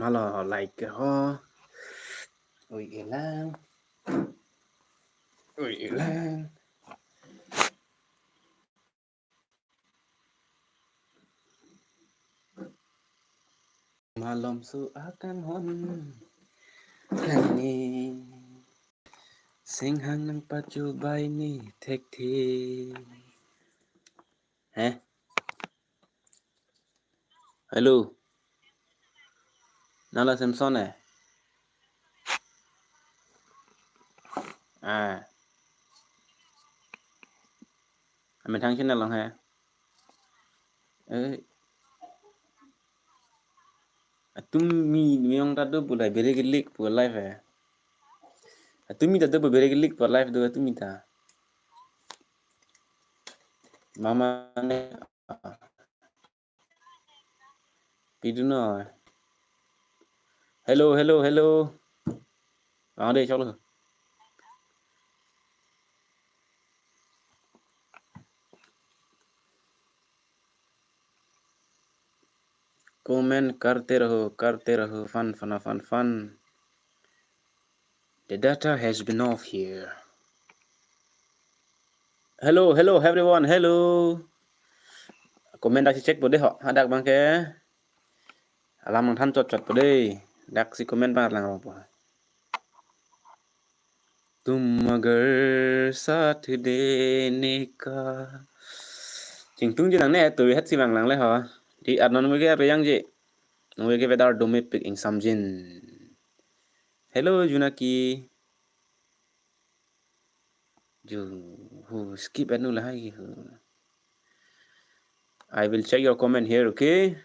Malah like ho. Ui ilang. Ui ilang. Malam su akan hon. Kani. Singhang ng patubay ni Tekti. Hả? Hello. Nó là Samson này. À. Mình thăng channel lần hả? Tumi yang tadi boleh beri klik buat live ya. Tumi tadi boleh beri klik buat live doa tumi ta. Mama ne. Pidu no. Hello hello hello. Vào đây cho luôn. Comment करते रहो fun. The data has been off here. Hello everyone, hello. Comment đã check bode họ, hadak bang ke. Alam mang than chot bode. Dak si comment bang lang apa. तुम अगर साथ देने का chỉnh tung trên này tôi hết xi vàng lắng lấy hả thì ăn nó mới cái yang gì nó mới cái về đó đome pick in samjin hello Junaki ju who skip anu lah hai I will check your comment here okay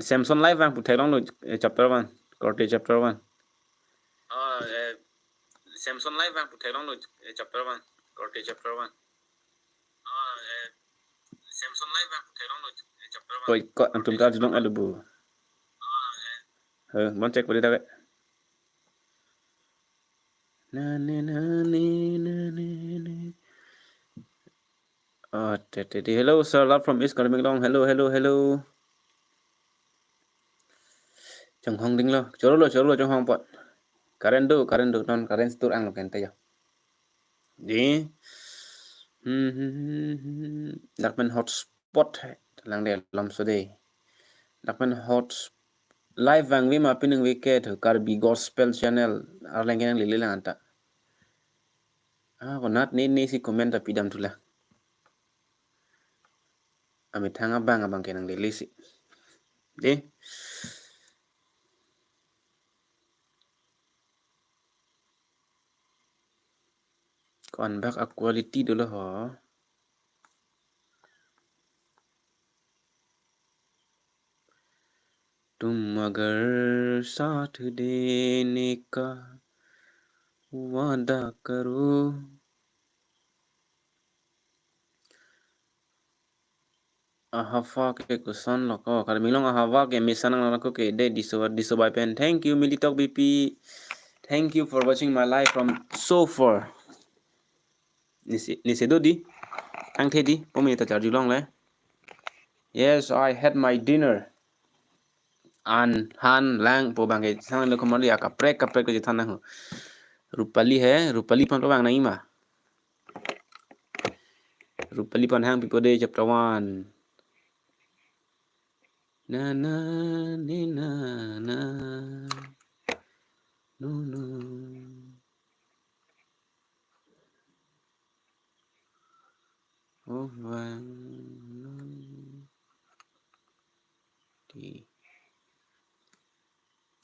Samsung live vang phụ long rồi chapter 1 corte chapter 1 Samsung live vang phụ long rồi chapter 1 corte chapter 1 Samsung live vang phụ long rồi chapter 1 rồi có anh chúng ta chỉ long ở bu muốn check vào đây đấy na na na na hello sir love from East coming along hello trong hong ding lo choro trong hong pot karen do non karen store ang lo kente yo di dakmen hotspot lang de lam so de dakmen hot live vang vi ma pinung wicket karbi gospel channel arlengen lili lang anta konat ni si comment tapi dam tula amit hanga abang kenang lili si di còn bác quality đó là họ तुम अगर साथ देने का वादा करो ahava ke kusan loko kalau milong ahava ke misanang loko ke de disobai pen thank you Militok BP thank you for watching my live from so far nisi do di ang the di pomi ta charju long le yes I had my dinner an han lang po bang ke sang lo komari ka prek ke jithan na Rupali है Rupali pan to bang nai ma Rupali pan hang pipo de chapter 1 na na ni na na no oh vang di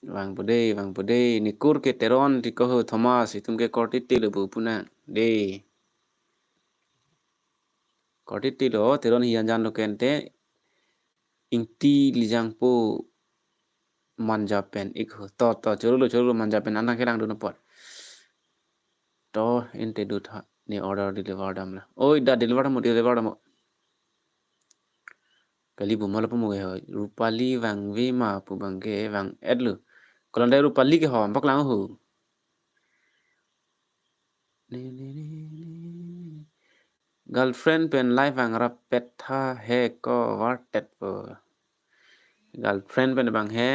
vang pode ni kur ke teron di ko Thomas itum ke kortiti lo bu puna de kortiti lo teron hian jan lo kente inti lijang po manjapen ik to choro manjapen anak kelang do pot to inte do tha ni order deliver dam la oi da deliver mo kali bu mal mo ge Rupali wang vi ma pu bang ge wang edlu kolon dai Rupali ke ho bak lang hu girlfriend pen live ang rap pet tha he ko wartet po girlfriend pen bang he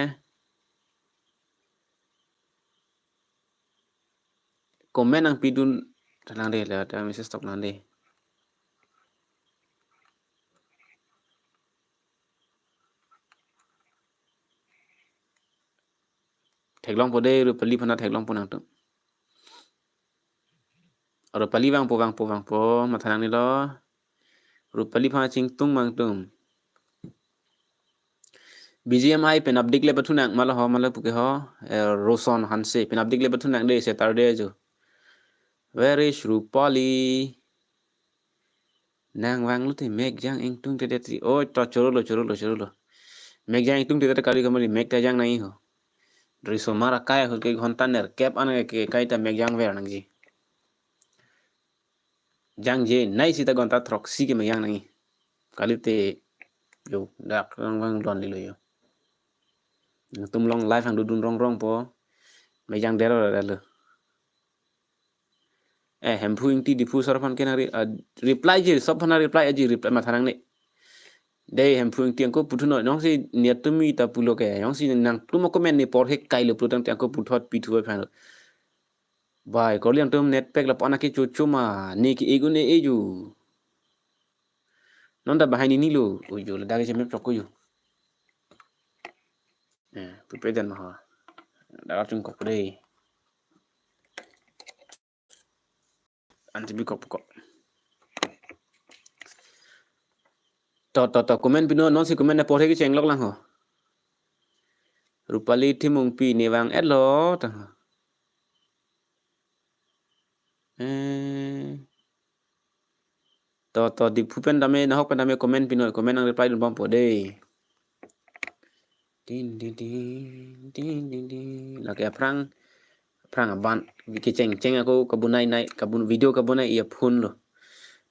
comment ang pidun tanang de la ta message tok nang de theklong po de ru pali phana theklong po nang tu ru pali bang po ma thanang ni lo ru pali phana ching tung mang tum BGMI pen update le batu nang mala ho mala puke ho Roson Hanse pen update le batu nang de Saturday jo where is Rupali nang wang lu te meg jang ing tung te tri oi to choro lo meg jang ing tung te kali kamari meg ta jang nai ho dri so mara kai ho ke ghonta ner kep an ke kai ta meg jang ver nang ji jang je nai si ta ghonta throk si ke meg jang nai kali te yo dak wang don li lo yo tum long live hang dun rong po meg jang dero la hem phuing ti di phu sar phan kenari reply je sab phana reply aji reply ma thanang ne dei hem phuing tiang ko puthu no nong si niat tu mi ta pulo ke yong si nang tu mo comment ni por he kai lo putang tiang ko puthot pi thu phan bai ko liang tum net pek la pana ki chu chu ma ni ki egu ne eju non da bahai ni lo o jo la da ke me chok ko yo pu pe den ma ha da chung ko dei anti bi ko to comment pino non si comment na por he ki cheng lok lang ho Rupali thimung pi ni wang et lo ta to di phupen dame na hok pen dame comment pino comment ang reply dun bom po dei din la ke prang aban ki cheng ako kabunai nai kabun video kabunai ia phun lo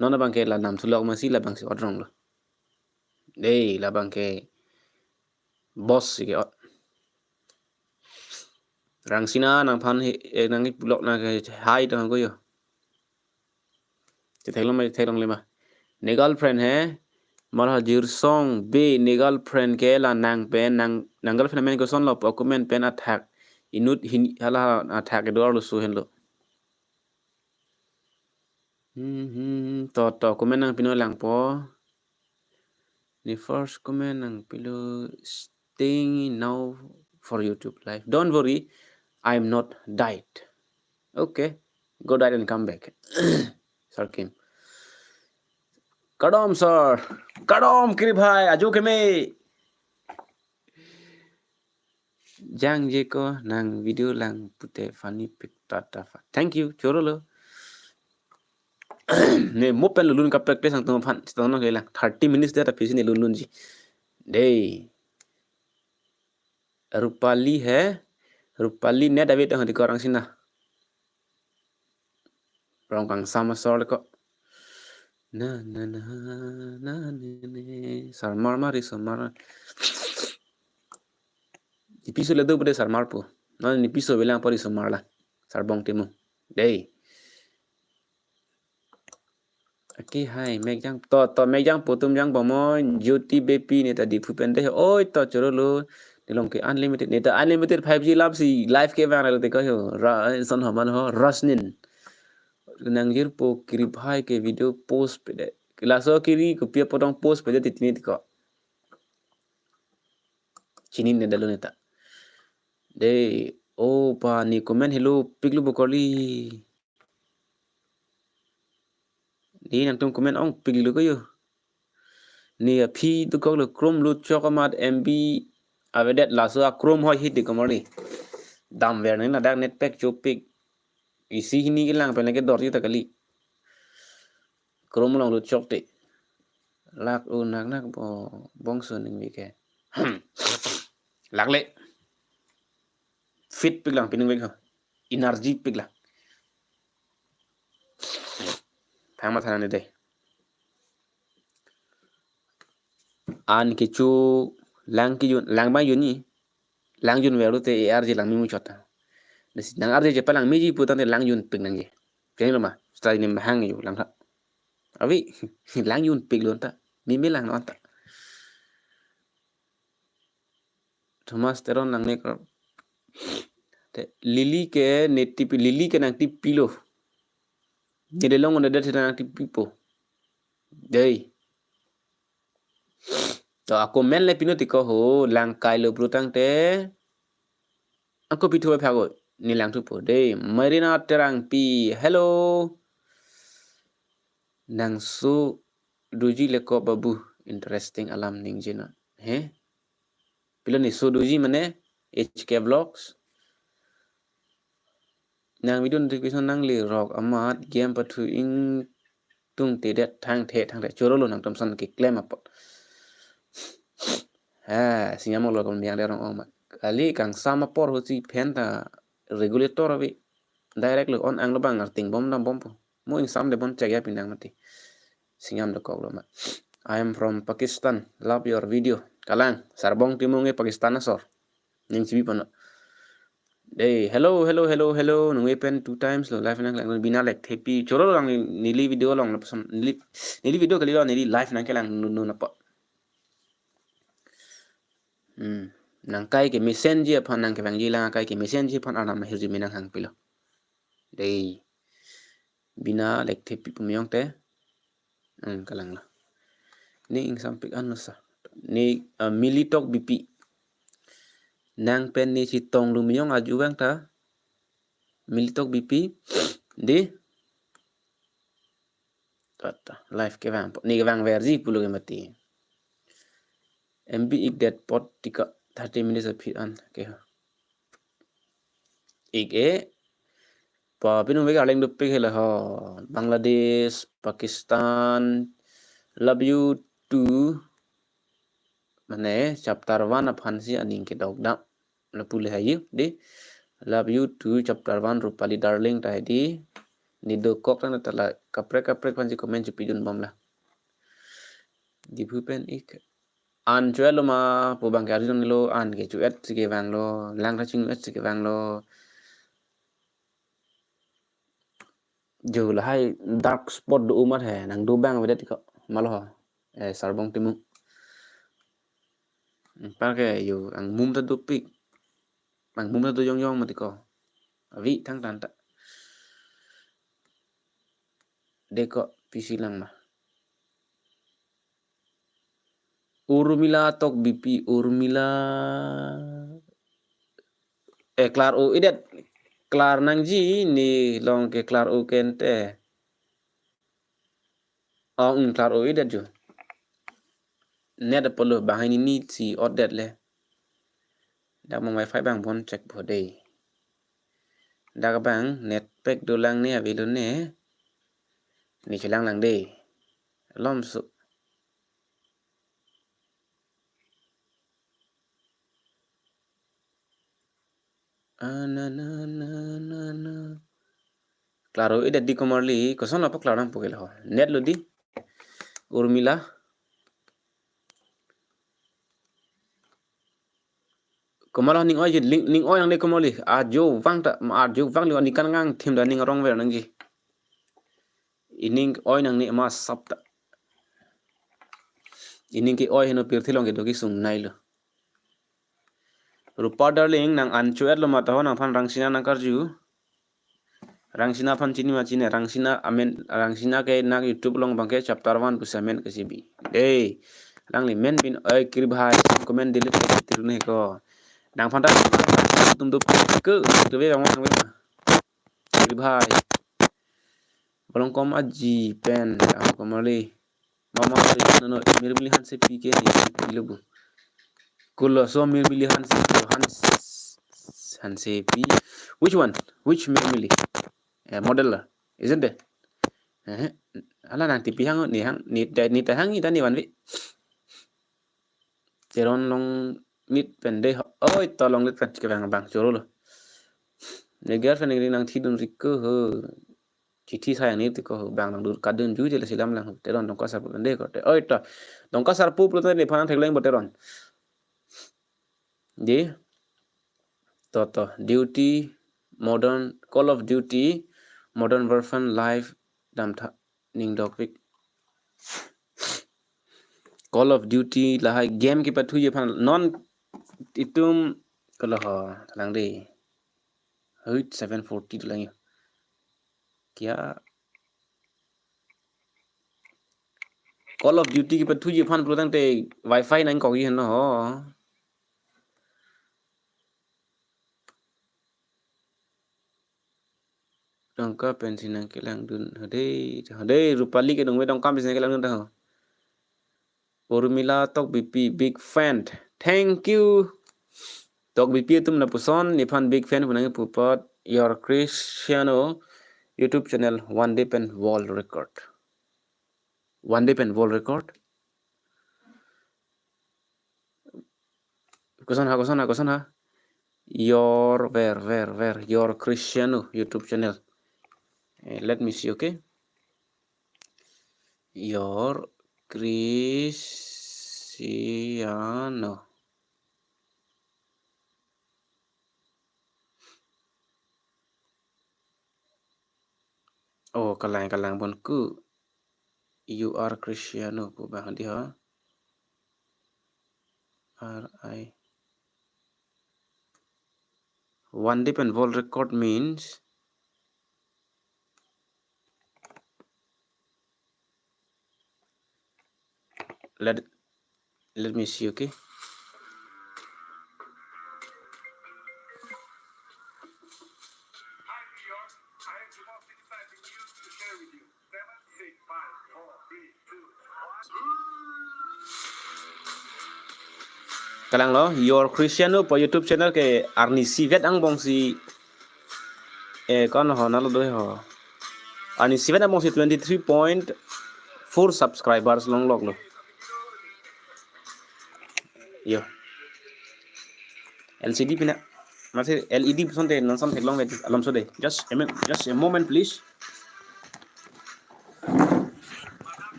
nona bang ke la nam thulok ma si la bang si odrong lo dei la bang ke boss ke rang sina nang phan nang blok na ke hai tang ko yo te thailong le ma ne girlfriend hai mala jir song be ne girlfriend ke la nang pe nang girlfriend men ko son lo comment pen attack inut hin hala attack do lo su hen lo to comment nang pino lang po the first comment nang pilo staying now for YouTube live don't worry I'm not died okay go died and come back Sir Kim kadom sir kadom kiri bhai aju ke me jang je ko nang video lang pute funny pic tata thank you chorolo ne mopen lulun ka practice ang tum phan stono ke lang 30 minutes da phisi ne lulun ji dei Rupali ne David ang di korang sina rong kang sama sol ko na sarmar mari sarmar di piso le do bude sarmar po no ni piso belang pori sarmar la sarbong timu dei okay hai meg jang to meg jang putum jang bomo juti bepi ne ta di phupen de oi to chorolo dilong ke unlimited ne ta unlimited 5G lab si live ke bang te ko yo son haman ho rasnin nang jir po kiri bhai ke video post pe de klaso kiri ko pia potong post pe de titini ko chinin ne dalo neta de o pa ni comment hello piglu bokoli ni nang tum comment ong piglu ko yo ni a phi tu ko lo chrome lu chokamat mb avedet la so chrome ho hit de komari dam ver ne na dak net pack chopik isi hini ke lang pe ke dor ta kali chrome long lu chok te lak u nak bo bong so ning mi ke lak le fit piglang pining wek energy piglang phang ma thana ne de an ki chu lang ki yun lang ba yun ni lang yun veru te ar ji lang mi mu chota nang ar je palang mi ji putan te lang yun pig nang je keng ma stai ni hang yu lang tha Avi lang yun pig luôn ta. Mimi lang non ta. Thomas teron lang ne ko. Lili ke netipi lili ke nang tipilo. Jadi long on det nang tipipo. Dei. To ako men le pino tiko ho lang kai lo brutang te. Ako pitu phago ni lang tu po. Dei marina terang pi. Hello. Nang su doji le ko babu interesting alam ning jina. He? Pilo ni su doji mane HK vlogs. Nang video notification nang li rock amat game patu ing tung te det thang the choro lo nang tomsan ki claim apot. Ha, sinyamo lo kon biang derong omat. Kali kang sama por ho si penta regulator avi direct lo on ang lo bang arting bom dam bom po. Mo ing sam de bon check ya pindang mati. Sinyam de ko lo mat. I am from Pakistan. Love your video. Kalang sarbong timonge Pakistan asor. Ning sibi pano. Hey, hello. Nungwe pen 2 times lo live nang lang bina like happy. Choro lang nili video long napasam nili video kali lo nili live nang kelang nu napa. Nang kai ke messenger phan nang ke bang jila kai ke messenger phan anam na hirji minang hang pilo. Hey, bina like happy pumyong te. Kalang la. Ni ing sampik anu sa. Ni militok BP. Nang pen ni si tong lumiyong aju bang ta. Militok BP di tata live ke bang ni ke bang versi puluh ke mati. MB ik dat pot tika 30 minutes of fit an ke ik pa pinu vega leng duppe khela ha Bangladesh Pakistan love you too mane chapter 1 of hansi aning ke dog da na pule hayu di love you too chapter 1 Rupali darling ta di ni do kok na tala kaprek panji comment pijun bom la di pen ik an chuel lo ma po bang ka rin lo an ke chuet ke bang lo lang ra ching ke bang lo jo la hai dark spot do umat hai nang do bang vedet ko malo sarbong timu pa ke yo ang mum ta do pik ang mum ta do yong mati ko avi thang tan ta de ko pisi lang ma Urmila tok BP Urmila klar o idet klar nang ji ni long ke klar o kente klar o idet jo net polo bahini ni si ordet le da mo wifi bang bon check bo dei da bang net pack do lang ne avilo ne ni chilang lang dei lom su na claro idet di komarli koson apa claro po kelo net lo di Urmila komala ning oy ning oy ang le komali ajo wang ta ajo wang li kan ngang thim da ning rong ver nang ji ining oy nang ni ma sap ta ining ki oy heno pir thilong ke dogi sung nai lo rupa darling nang an chuet lo mata ho nang phan rangsina nang karju rangsina phan chini ma chine rangsina amen rangsina ke nang youtube long bangke chapter 1 pusamen ke sibi ei lang li men bin oy kir bhai comment delete ke tiru ne ko nang phan ta tum do ke to ve bang nang ve kir bhai bolong kom aji pen komali mama no mir bilihan se pike ni lobu kulo so mir bilihan se hanse pi which one which mir model isn't it ala nang tipi hang ni ta hang ni wan vi cheron long nit pende oi to long lit ke bang choro lo ne girlfriend ni nang thidun rikko ho chithi sayang ni ko bang nang dur kadun ju je silam lang teron dong ka sar pende ko te oi to dong ka sar pu pro ni phan thek leng boteron di to duty modern call of duty modern version live dam tha ning dok pik Call of Duty lah hai game ki pathu je phan non itum kalau ha lang de hut 740 tu lang kya Call of Duty ki pathu je phan pro tang te wifi nang ko gi no ho dong ka pensi nang ke lang dun hade rupali ke dong we dong kam pensi ke lang dun ta ho Urmila tok BP big fan thank you tok BP tum na puson ni phan big fan punang pupot your Cristiano YouTube channel one day pen world record kosan ha your where your Cristiano YouTube channel let me see okay your Cristiano oh kalang bon ku you are Cristiano po ba di ha RI one day pen world record means let me see okay kalang lo your Cristiano po YouTube channel ke Arni Sivet ang bong si con ho na lo do ho Arni Sivet ang bong si 23.4 subscribers long log lo yo LCD pina masih LED sonte non son long ve alam so de just a moment please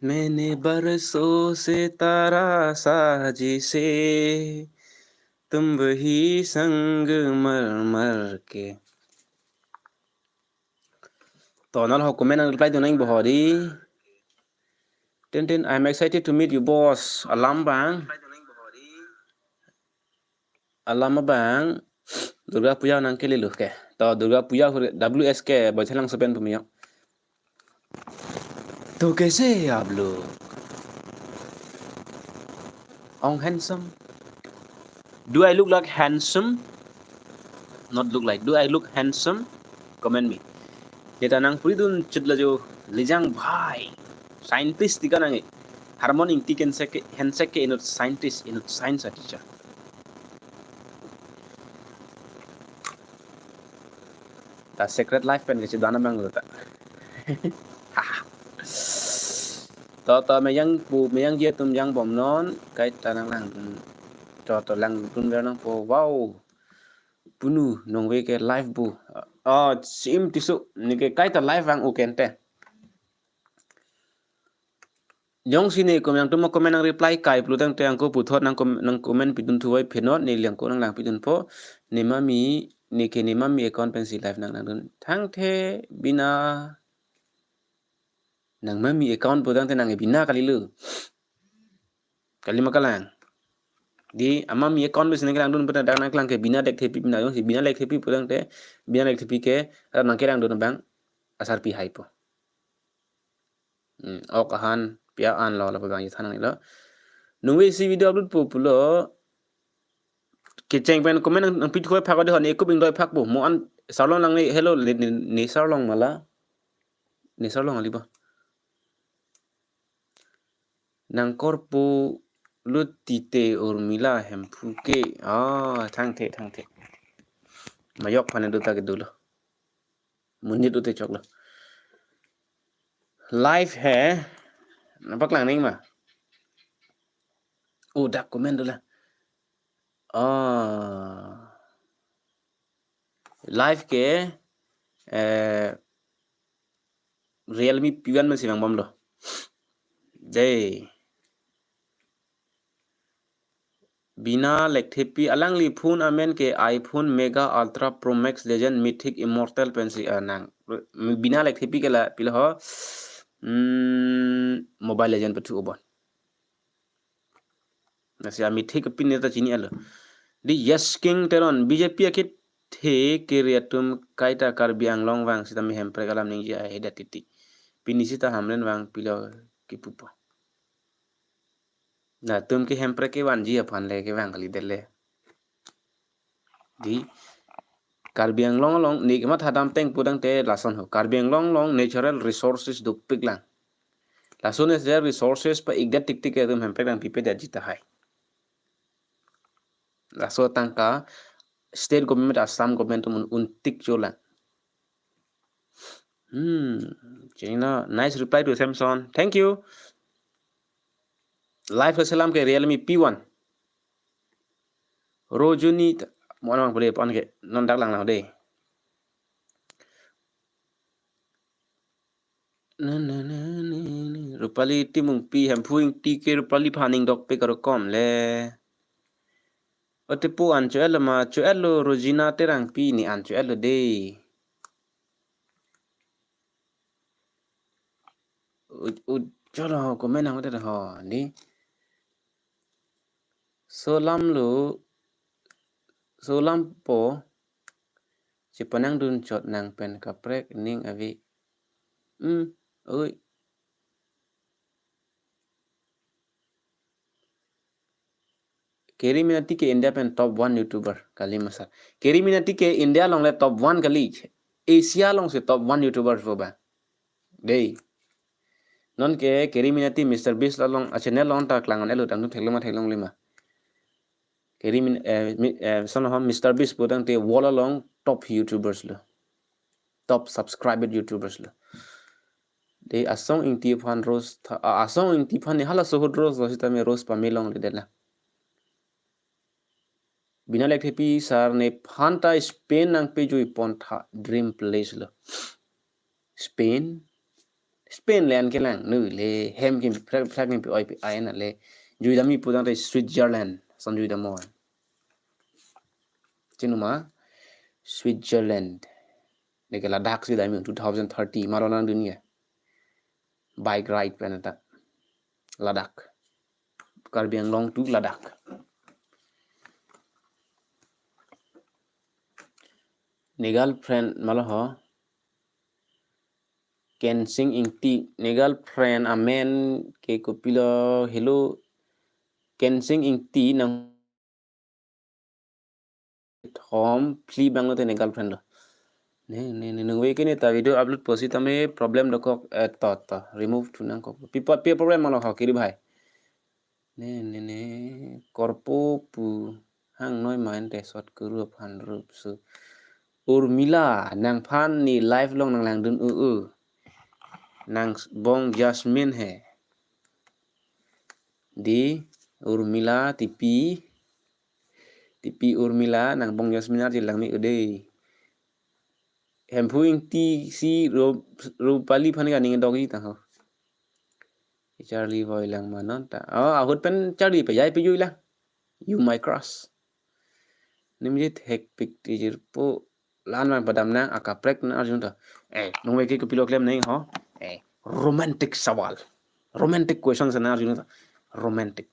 मैंने बरसों से तारा सा जिसे तुम वही संग मर के तो नल हो comment and reply to nang bohodi ten I'm excited to meet you boss alam bang Durga Puja nang ke lilu ke to Durga Puja WS के बछेलंग सपेन पुमिया तो कैसे है आप लोग on handsome do I look like handsome not look like do I look handsome comment me kita nang pridun chudla jo lijang bhai scientist tika nang harmonic tiken seke henseke inut scientist inut science teacher ta secret life pen ke dana bang ta to meyang dia tum yang bom non kai tanang lang to lang tun ver nang po wow punu nong we ke live bu sim tisu ni ke kai ta live ang ukente Jong sini kom yang tuma komen nang reply kai plutang te angko puthot nang komen pidun thuai phenot ni liang ko nang lang pidun po ni mami account pensi live nang dun thang the bina nang mami account putang te nang bina kalilu kalima kalang di amami account bes nang dun putang nang klang ke bina dek thepi bina yong si bina lek thepi putang te bina lek thepi ke nang ke dun bang asar pi hai po okahan pia an lo la bang yithan nang lo nungwe si video upload po pulo Kiceng pen komen nang pit khoi phak de hon ekop ing doi phak bu mo an sarlong nang ni hello ni sarlong mala ni sarlong ali ba nang korpu lutite urmila hempuke thang the mayok phane duta ke dulo munni dute choklo live hai napak lang ning ma Oh dak komen tu lah. Live ke Realme P1 masih bang bom lo. Day. Bina lekthepi alang li phone amen ke iPhone Mega Ultra Pro Max Legend Mythic Immortal pensi nang. Bina lekthepi ke la pilih ho. Mobile Legend betul obon. Nasi Mythic pin neta cini alo. Di Yes King teron BJP akit the kiriatum kaita karbi anglong wang sita mi hempre kalam ningji ai datiti. Pinisita hamlen wang pilih kipupa. Nah, tum ki hempre ke wanji apan le ke wang kali dele. Di Karbi Anglong ni kemat hadam teng pudang te lason ho. Karbi Anglong natural resources duk piglang. Lason es there resources pa igdat tik tik tum hempre lang pipe da jita hai. Laso tangka state government Assam government tum untik jolang. China nice reply to Samson. Thank you. Live salam ke Realme P1. Rojuni mo nang boleh pon ke non dak lang deh. Rupali timung pi hempuing tike rupali paning dok pe karo kom le. Otepu ancho elo ma cho elo Rojina terang pi ni ancho elo deh. Cholo komen ang udah ho ni. Solam po si panang dun chot nang pen kaprek ning avi. Oi. Keri Minati ke India pen top 1 YouTuber kali masa. Keri Minati ke India long le top 1 kali. Asia long se top 1 YouTuber fo ba. Dei. Non ke Keri Minati Mr Beast long a channel long ta klangan elo tang thelong lima. Keri son of Mr Beast podang te wall long top YouTubers lo. Top subscribed YouTubers lo. Dei asong ing tiphan rose asong ing tiphan ni hala sohod rose lo sita me rose pamelong le dela. Bina lekthepi sar ne phanta Spain nang pe joi pontha dream place lo. Spain land ke lang nu le hem kim phrak ni pe oi pe ai na le joi dami pudang te Switzerland son joi damo chinuma Switzerland le ke Ladakh si dami 2030 marona dunia bike ride planeta Ladakh Karbi Anglong to Ladakh. Negal friend malaho Kensing ingti negal friend amen ke kopilo hello Kensing ingti nang home pli banglo te negal friend lo ne nungwe kene ta video upload posi tame problem doko ta remove tu nang ko people problem malo ha kiri bhai ne korpo pu hang noi main te sot kuru phan rup su Urmila nang phan ni live long nang lang dun nang bong Jasmine he di Urmila tipi Urmila nang bong Jasmine ar lang mi ude hempuing ti si rupali phan ga ning dogi ta ho Charlie boy lang manon ta ahut pen Charlie pe jai pe yui lang you my crush nimjit hek pik ti jirpo lan man padam na akaprek na arjun ta nungwe ke pilo klem nahi ho romantic sawal romantic questions na arjun ta romantic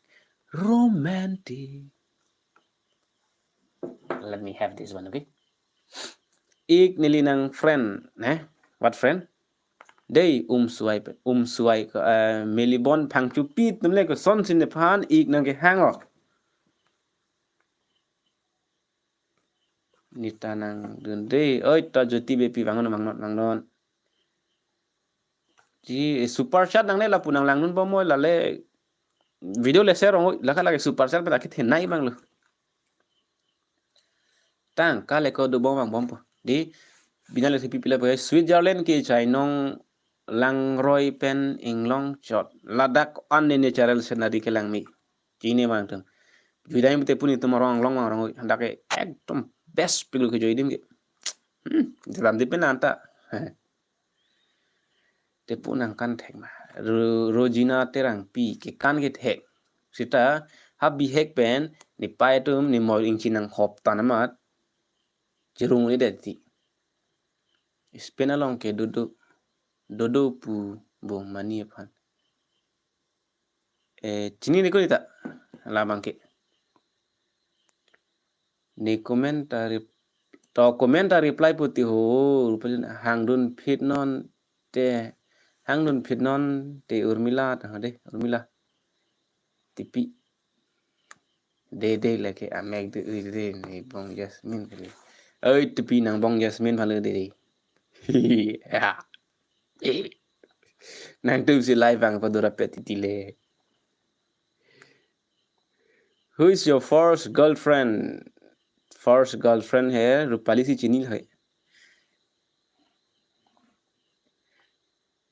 let me have this one okay ik nilinang friend what friend day suai melibon pangchupit namle ko son sin phan ik nang ke hango nita nang dun day oi ta joti bepi wangon ji super chat nang le la punang lang nun bomoy la le video le share ong la kala ke super chat pa ki thenai bang lo tang ka le ko do bom bang bom po di bina le pipi le Switzerland ke chainong lang roi pen inglong chot Ladakh on natural scenery ke lang mi Chine mang tum. Judai mute puni tumarong long marong handake ekdom best pilu ke joidim ke. Dalam dipen anta. Te punang kan thek ma. Rojina terang pi ke kan ke thek. Sita habi hek pen ni paitum ni mo inchinang hop tanamat. Jerung ni deti. Spena long ke dodo pu bo mani pan. Chini ni ko ita lamang ke. Ni komentari to komentar reply puti ho rupalin hangdun pit non te hangdun pit non te urmila ta de urmila tipi de leke amek de ni bong Jasmine kali ơi tipi nang bong Jasmine phale de ya nang tu si live ang padura petitile. Who is your first girlfriend है रूपाली सी चिनी है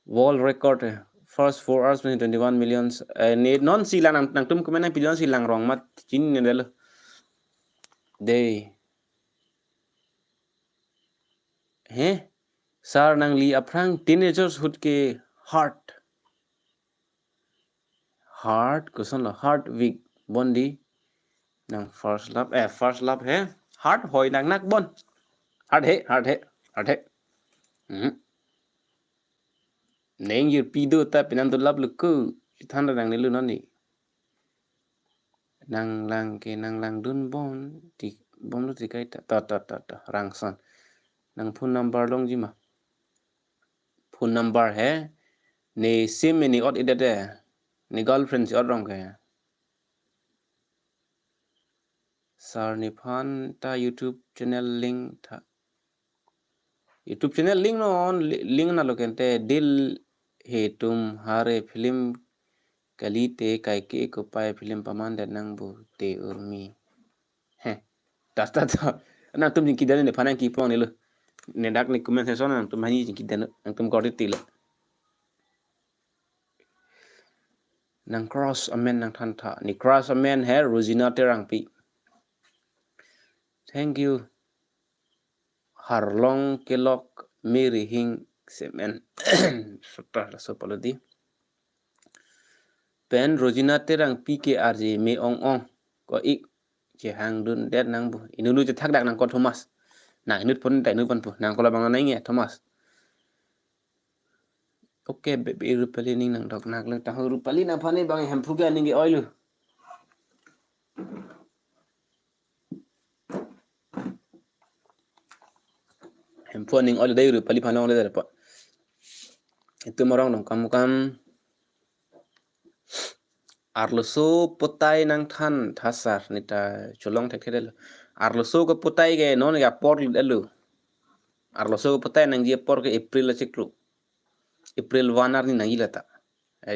wall record first 4 hours 21 millions ne non silang nang tum kumena pilihan silang rong mat chin ne delo de he sar nang li aprang teenagers hood ke heart kuson lo heart week bondi nang first love he heart hoy nang nak bon heart he neng yur pido ta pinan to love lu ku thanda nang ne lu non ni nang lang dun bon ti bom lu ti kai ta rang son nang phone number long ji ma phone number hai ne sim ni ot ida de ni girlfriend si ot rong ke sar ni phan ta YouTube channel link tha YouTube channel link no on link na lo kente dil he tum hare film kali te kai ke ko pai film paman de nang bu te urmi ta na tum ki dane ne phanan ki pon ne lo ne dak ni comment section nang tum hani ki dane nang tum ko ti le nang cross amen nang than tha ni cross amen hai Rosina terang pi thank you harlong kelok meri hing semen sota so palodi pen Rosina terang pi ke arje me ong ko ik che hang dun det nang bu inulu je thak dak nang ko Thomas nang nut pon tai nu pon pu nang ko la bang nai nge Thomas okay be rupali ning nang dok nak lang ta rupali na phane bang hem phu ga ning ge oil hem phu ning oil dai rupali phanong le da pa itu morong dong kam arloso potai nang than thasar nita cholong thek thedel arloso ko potai ge non ga por lu arloso ko potai nang je por ke April chiklu April 1 ar ni nang ilata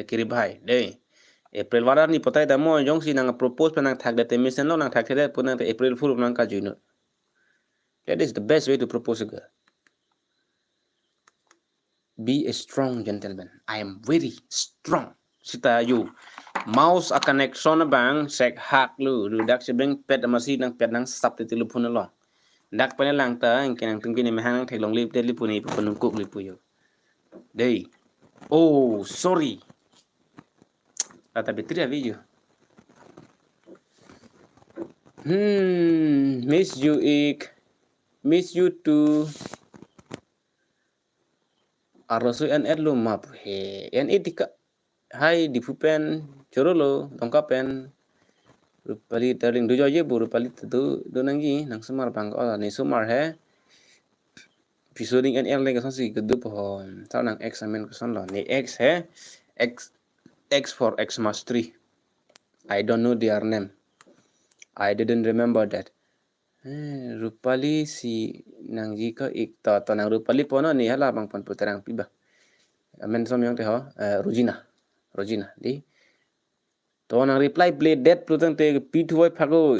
kiri bhai de April 1 ar ni potai da mo jong si nang propose nang thak de mission lo nang thak thede punang April full nang ka juino that is the best way to propose a girl. Be a strong gentleman. I am very strong. Sita you mouse a connection bang sek hak lu dak sebeng pet amasi nang pet nang sap ti lu pun lo dak pa lang ta en kenang tung kini mahang thek long lip te li puni punung kuk li puyo dei oh sorry ata betria video miss you too arrosu en lu map he en itika hai di pupen chorolo dongkapen rupali darling do joye bu rupali do nangi nang sumar bang ola ni sumar he episoding en le ka si kedu po ta nang examen ko son lo ni x he x for x mastery I don't know their name I didn't remember that rupali si nang ji ka ik ta nang rupali po no ni hala bang pon putarang piba amen som yang te ho Rogina di to nang reply play that prutang te p2 phago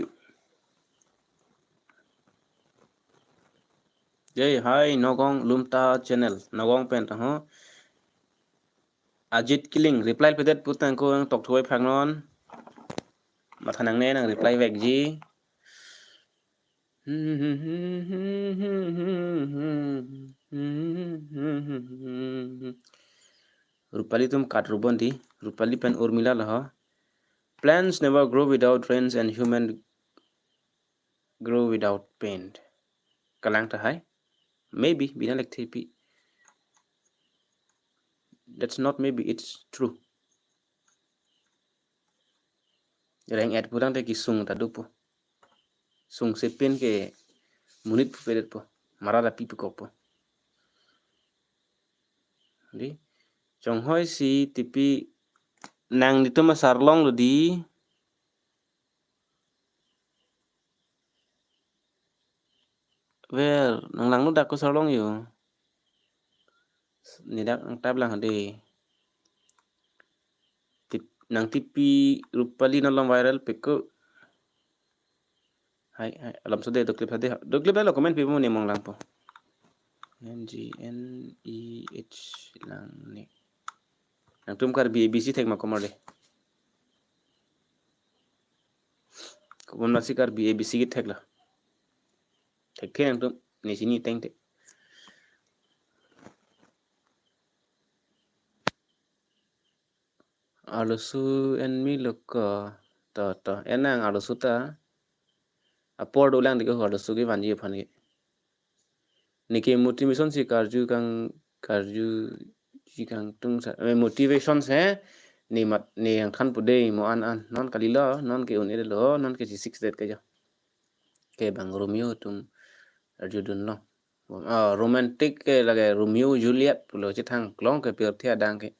jai hai nogong lumta channel nogong pen ta ho ajit killing reply pe that putang ko tok thoi phang non Mata nang ne nang reply back ji. Rupali tum kat rubon di. Rupali pen Urmila lah. Plants never grow without rains and human grow without pain. Kalang tahai? Maybe bina like TP. That's not maybe, it's true. Reng at purang te ki sung ta dupo. Sung se pen ke munit pu pedet po. Marada pipi ko po. Di. Chong hoi si tipi nang dito masarlong lo di. Well, nang lang lo dak ko sarlong yo. Ni dak ang tablang de. Nang tipi Rupali nang viral peko. Hai alam sudah do clip hade. Do clip lo comment pi mo ni mong lang po. NGNEH lang ni. Nang tum kar BBC tek makomor de. Kubon masih kar BBC tek lah. Tek nang tum ni sini teng tek. Alusu en mi loka ta enang alusu ta apor ulang diko alusu ke vanji phan ge. Niki motivation si karju si kang tung sa motivation se ni mat ni yang khan pude mo an non kalila non ke unire lo non ke 6 det ke ja ke bang Romeo tum arju dun lo romantic ke lage Romeo Juliet pulo chi thang klong ke pyr thia dang ke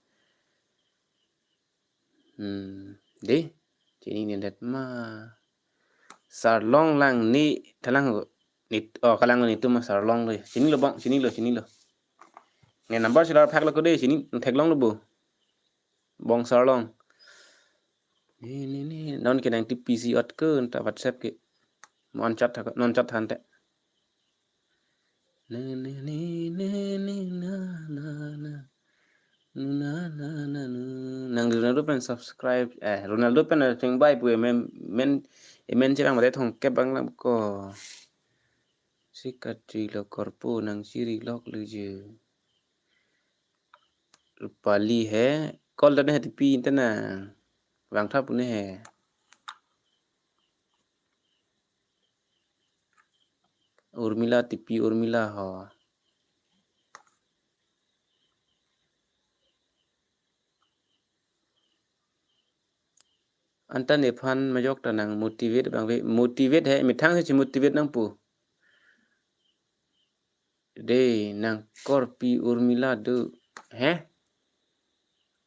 de chini ni det ma sar long lang ni thalang ni kalang ni tum sar long le chini lo bang chini lo nge number silar phak lo ko de chini thek long lo bu bong sar long ni non ke nang ti PC ot ke ta WhatsApp ke non chat han te nang Ronaldo pen subscribe Ronaldo pen thing bai pu men chirang mate thong ke bang lam ko sikatri lo korpo nang siri lok lu je Rupali hai call da ne pi intana wang tha pu ne hai Urmila tipi Urmila ho anta ne phan majok ta nang motivate bang ve motivate hai mi thang se motivate nang pu de nang korpi Urmila do hai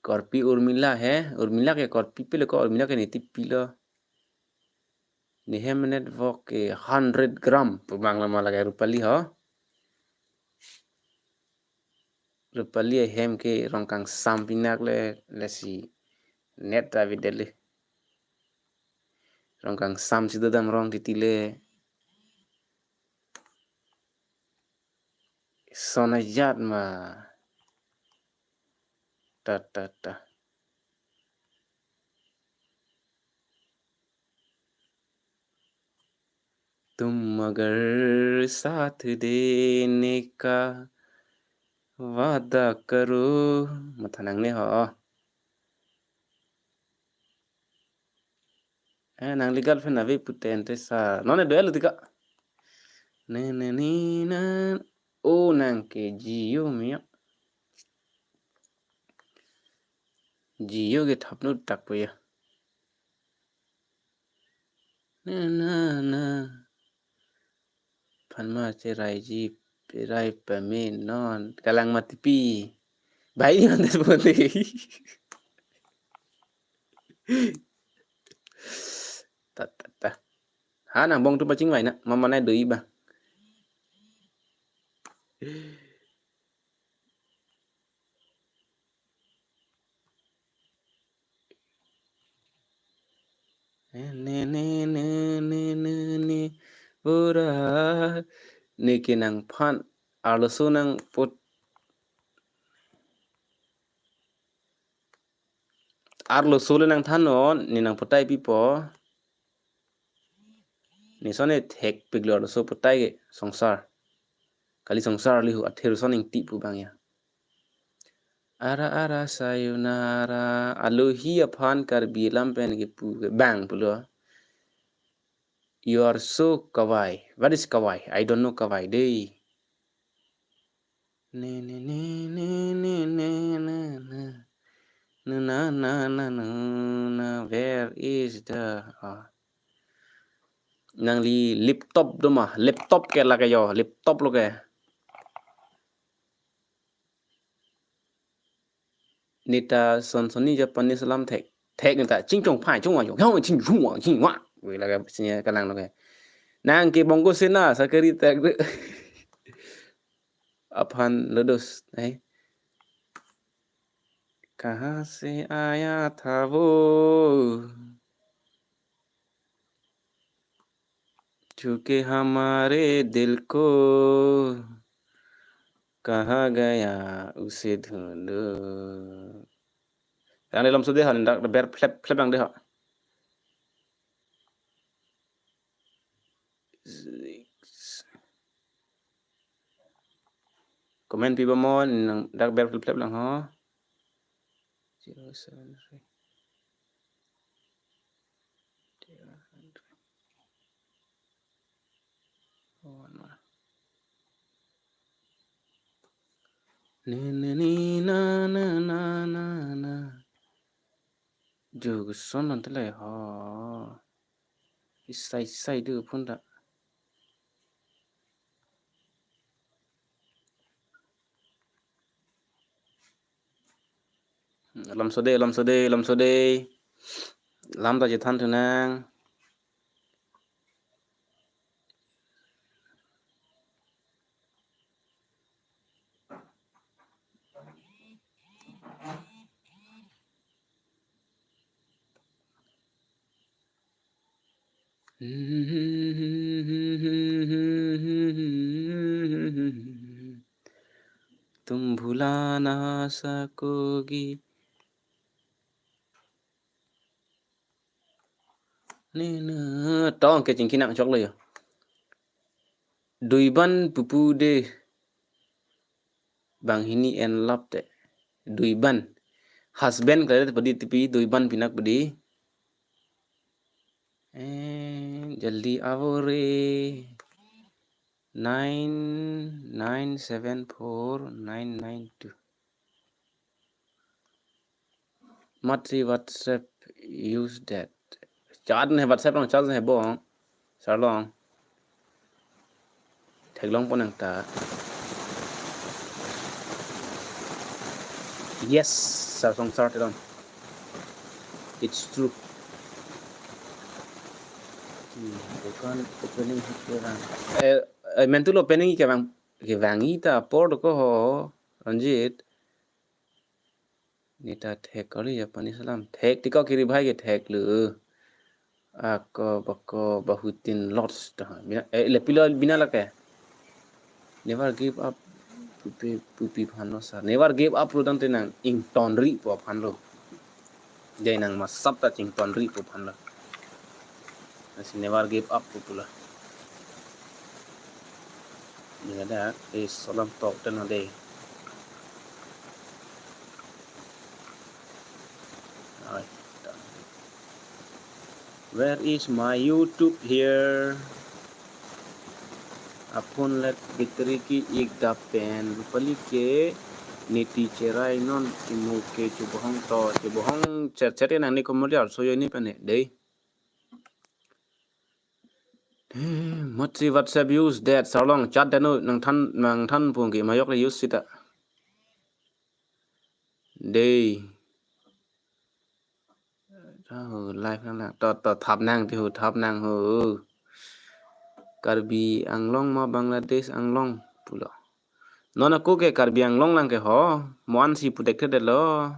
korpi Urmila hai Urmila ke korpi pe lo ko Urmila ke niti pilo ni hem network ke 100 gram pu bangla mala ke Rupali ho Rupali hem ke rongkang sampinak le si net Davidele rongkang sam si dam rong titile sonajat ma ta तुम मगर साथ देने का वादा करो mathanang ne ho nang legal fe na ve puten te sa non e duelo tika ni na o nang ke jiyo mia jiyo ke thapnu tak po ya na phanma che rai ji rai pa me non kalang matipi bai ni andes bote ta ha nang bong tu pa ching vai na mama nai dui ba ne ora ne ke nang phan arloso nang pot arloso le nang thanon ni nang potai pi po ni sone thek piglor so putai ge songsar kali songsar li hu athir soning ti pu bang ya ara ara sayonara alohi aphan karbi lampen ge pu ge bang pulo you are so kawai what is kawai I don't know kawai dei ne ne ne ne ne ne ne ne na na na na na where is the nang li laptop do ma laptop ke la ke yo laptop lo ke nita son soni Japanese lam thek thek nita ching chong phai chong wa yo yo ching chu wa ching wa we la ke sinya ka lang lo ke nang ke bongo sena sakari tek de aphan lodos eh kahan se aya tha wo चुके हमारे दिल को कहाँ गया उसे ढूंढो yang dalam sudah hal ndak ber flap flap yang dah komen pi bamon ndak ber flap flap lang ho 073 ni na na na na na jo son nan tele ho isai sai de pun da lam sode lam ta je than tu nang तुम भुला ना सकोगी nên to cái chính khi nặng chọcเลยđuôi ban pupu de bang hini en lap te đuôi ban husband kaya padi tipi đuôi ban pinak padi jaldi आओ re 99749992 Matri WhatsApp use that chat này WhatsApp long chat này bo sao long thek long pon ta yes sao song start on it's true bukan opening mentul opening ke bang ita por ko ho ranjit nita thek kali Japanese salam thek tiko kiri bhai ke thek lu ako bako bahutin lots ta le pilo bina la ke never give up pupi phano sa never give up rudan tenang ing tonri po phanlo jai nang masap ta ching tonri po phanlo asi never give up pupula ni ada salam talk tan ade where is my YouTube here apun let bitri ki ek da pen pali ke niti cherai non imu ke chubohong to chubohong chere nang ni komodial so yo ni pane dei Matri WhatsApp use that salong chat dano nang than pung ki mayok le use sita dei live nang to thap nang ti hu thap nang hu Karbi Anglong ma Bangladesh Anglong pulo nona ko ke Karbi Anglong lang ke ho mon si protected de lo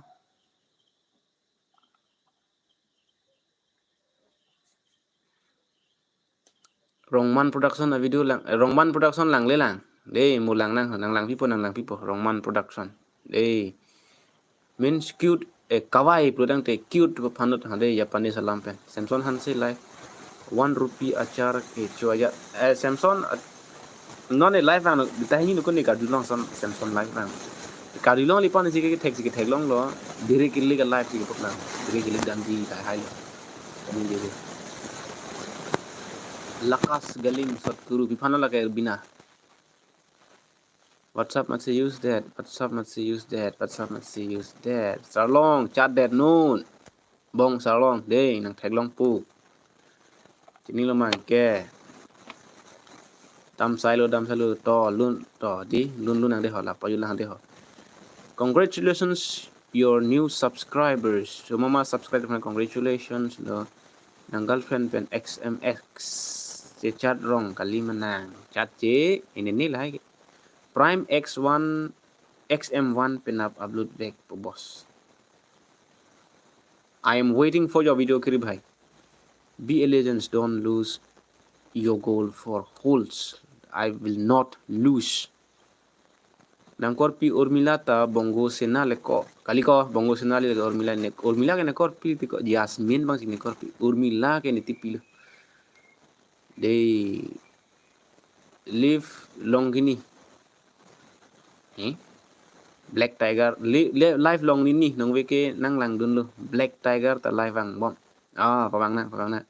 Rongman production a video lang Rongman production lang le lang de mu lang lang people Rongman production de means cute kawaii product te cute panot hade Japanese salam pen Samsung han se live 1 rupee achar kecho aja Samsung non live ang kita ini nukun ni kadulong Samsung live ang kadulong lipan si ke tek long lo dire kili ka live si pok lang dire kili dan di kai hai ni dire lakas galing sat guru bifana la kai bina WhatsApp must use that WhatsApp must use that WhatsApp must use that sarlong chat that noon bong sarlong de nang tek long pu chini lo mang ke đam sai lo to luôn to đi luôn hàng đây họ là bao nhiêu hàng đây họ congratulations your new subscribers so mama subscribe to congratulations no nang girlfriend pen XMX che chat wrong kali menang chat che ini lah prime X1 XM1 pen upload back po boss I am waiting for your video kiri bhai be a legends don't lose your goal for holes I will not lose. Nang korpi Urmila ta bongo senale ko kali ko bongo senale le Urmila ke ne korpi ti ko Yasmin bang sini korpi Urmila ke ne tipil they live long gini Black Tiger live long ni nang weke nang lang dun lo Black Tiger ta live ang bom pa bang na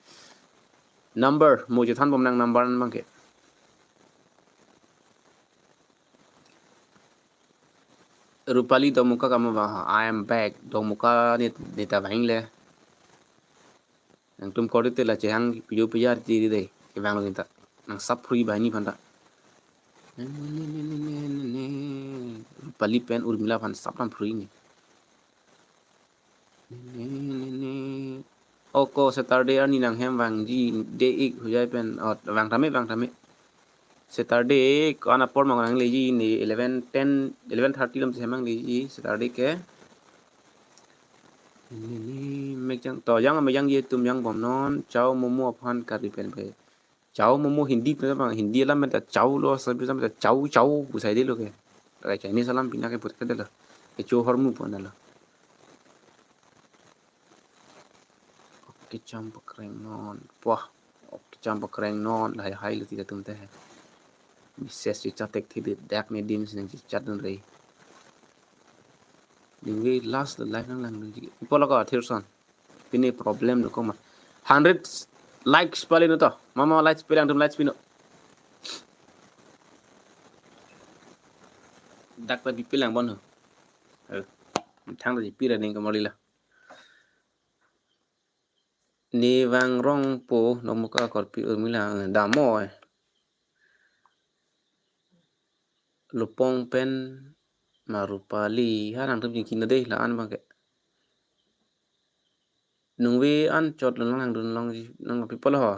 number mo je than bom nang number bang ke Rupali do muka kamu bah I am back do muka ni ta bang le nang tum ko te la che hang piu piar ti de ke bang lo ta nang sap free ba ni phanda Rupali pen Urmila phan sap lam free ni oko Saturday ni nang hem wang ji de ik hujai pen wang thame Saturday ko ana por mang le ji ni 11:10 11:30 lam se mang le ji Saturday ke ni mek jang to yang ma yang ye tum yang bom non chao momo phan kari pen pe chao momo hindi pe bang hindi lam ta chao lo sa bi sam ta chao bu sai de lo ke ta Chinese salam pina ke put ke de lo ke cho hormu pon lo ke champ kreng non wah ke champ kreng non lai hai lu ti ta tum te Bises ci chatek thi dak ne dim sin ci chat don rei dingi last the life nang lang ji pola ka thirson pini problem no koma 100 likes pale no to mama likes pele andum likes pino dak pa bi pelang bon thang da ji pira ning ko molila ni wang rong po no mo ka kor pi mila da mo lupong pen marupali harang tum kin de la an bang ke nung we an chot lang dun long nang people ho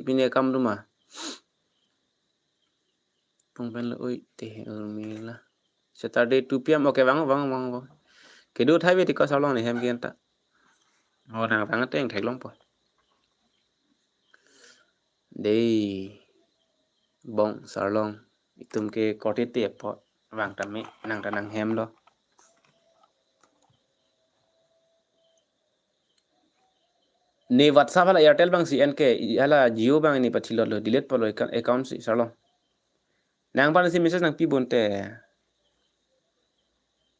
pine kam duma pong pen lo oi te Urmila Saturday 2 p.m. okay vang ke do thai we ti ko sa long ni hem gen ta nang vang teng thai long po dei bong sa long itum ke ko te te po wang ta me nang ta nang hem lo ne WhatsApp hala Airtel bang si NK hala Jio bang ni pathilo lo delete po lo account si sa long nang ban si message nang pi bonte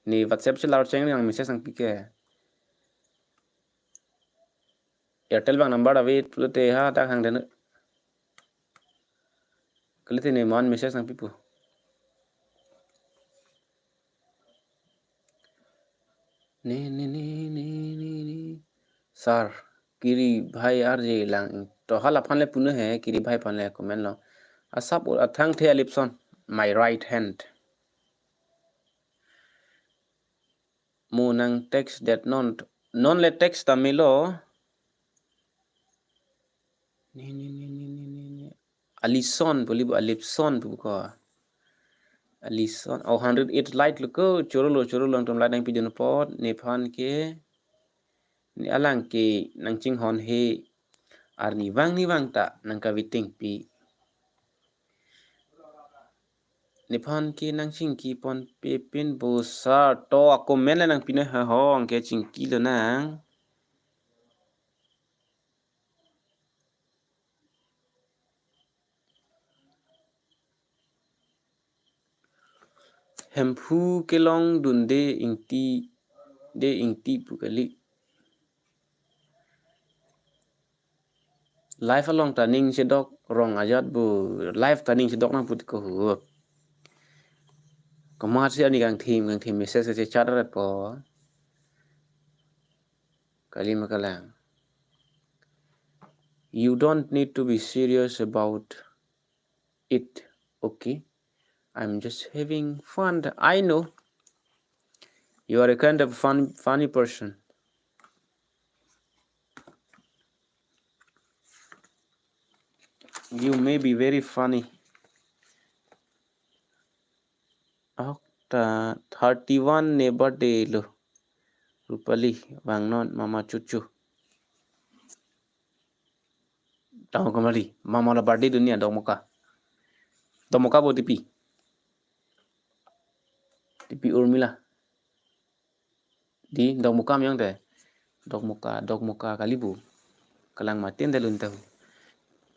ni WhatsApp se lar cheng nang message nang pi ke Airtel bang number awe te ha ta hang den kalite ne man message nang pi pu ni sir kiri bhai ar je lang to hala phan le pune he kiri bhai phan le comment lo asap athang the alipson my right hand mo nang text that non le text tamilo ni Alison boli Alipson bu ko Alison 108 light lo ko choro lo tom light nang pi jon pot ne phan ke ni alang ke nang ching hon he ar ni wang ta nang ka witing pi ni phan ke nang ching ki pon pe pin bo sa to comment nang pi na ha hong ke ching ki lo nang phu ke long dun de ingti pu kali life along taning sedok rong ajat bu life taning sedok nang put ko hu kamat si ani kang team message se chat rat po kali makalang you don't need to be serious about it, okay? I'm just having fun. I know you are a kind of funny person. You may be very funny. Okta 31 ne birthday lo. Rupali wangnon mama cucu. Tahu kembali. Mama la birthday dunia dong muka. Dong muka bo tipi. Tipi Urmila. Di dong muka yang teh. Dong muka kalibu. Kalang matin dalun tahu.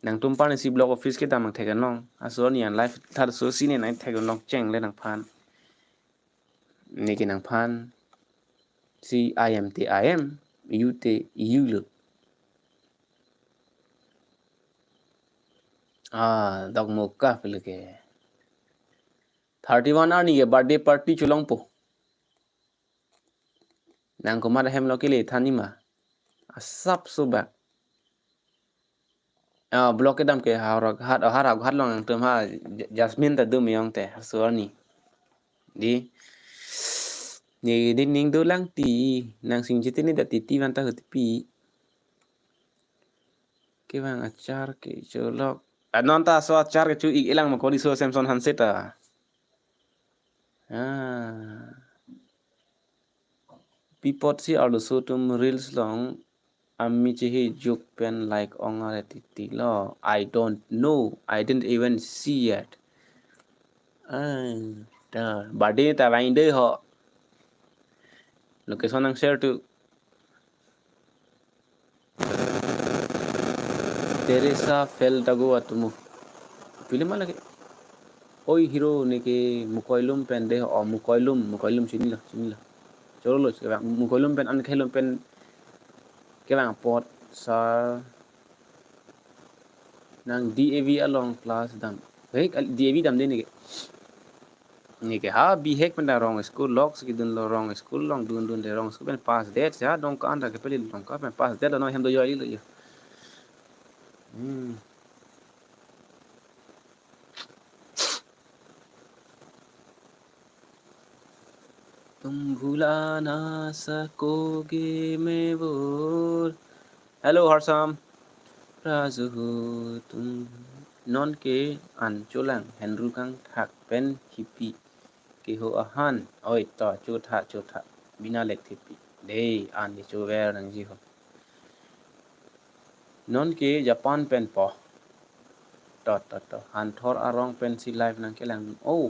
Nang tumpan si block office kita mang tegan nong. Aso ni an live thar so sini nang tegan nong ceng le nang pan. Niki nang pan. Si IMT IM. UT lu. Dog muka pil ke. 31 ani ye birthday party chulong po. Nang kumara hem lo kile thani ma. Asap subak. Blok kedam ke harag long ang tum ha Jasmine ta dum yong te suani. Di ni ning do lang ti nang sing jiti ni da ti wan ta pi. Ke bang achar ke cholok. Non ta so achar ke chu ilang ma ko di so Samson Hanset ta. Pipot si also tum reels long ami chihi juk pen like ongar titi lo. I don't know. I didn't even see yet. Badi ta vain de ho. Location ang share to. Teresa fell tago atumu. Pilih mana ke? Oi hero ne ke mukoilum pen de ho mukoilum sini lah. Cholo lo mukoilum pen an khelum pen ke bang pot sa nang DAV along class dam. Hei DAV dam de ni ke ha bi hek pen da wrong school logs ki dun lo wrong school long dun de wrong school pen pass that ya dong ka anda ke peli dong ka pen pass that no hem do yo lo yo. तुम भूला ना सकोगे मैं वो. Hello Harsam. Razu तुम non ke an cholang henru kang thak pen hipi ke ho ahan oi to chotha bina lek thipi dei an ni cho ver nang ji ho non ke Japan pen po to han thor arong pen si live nang ke lang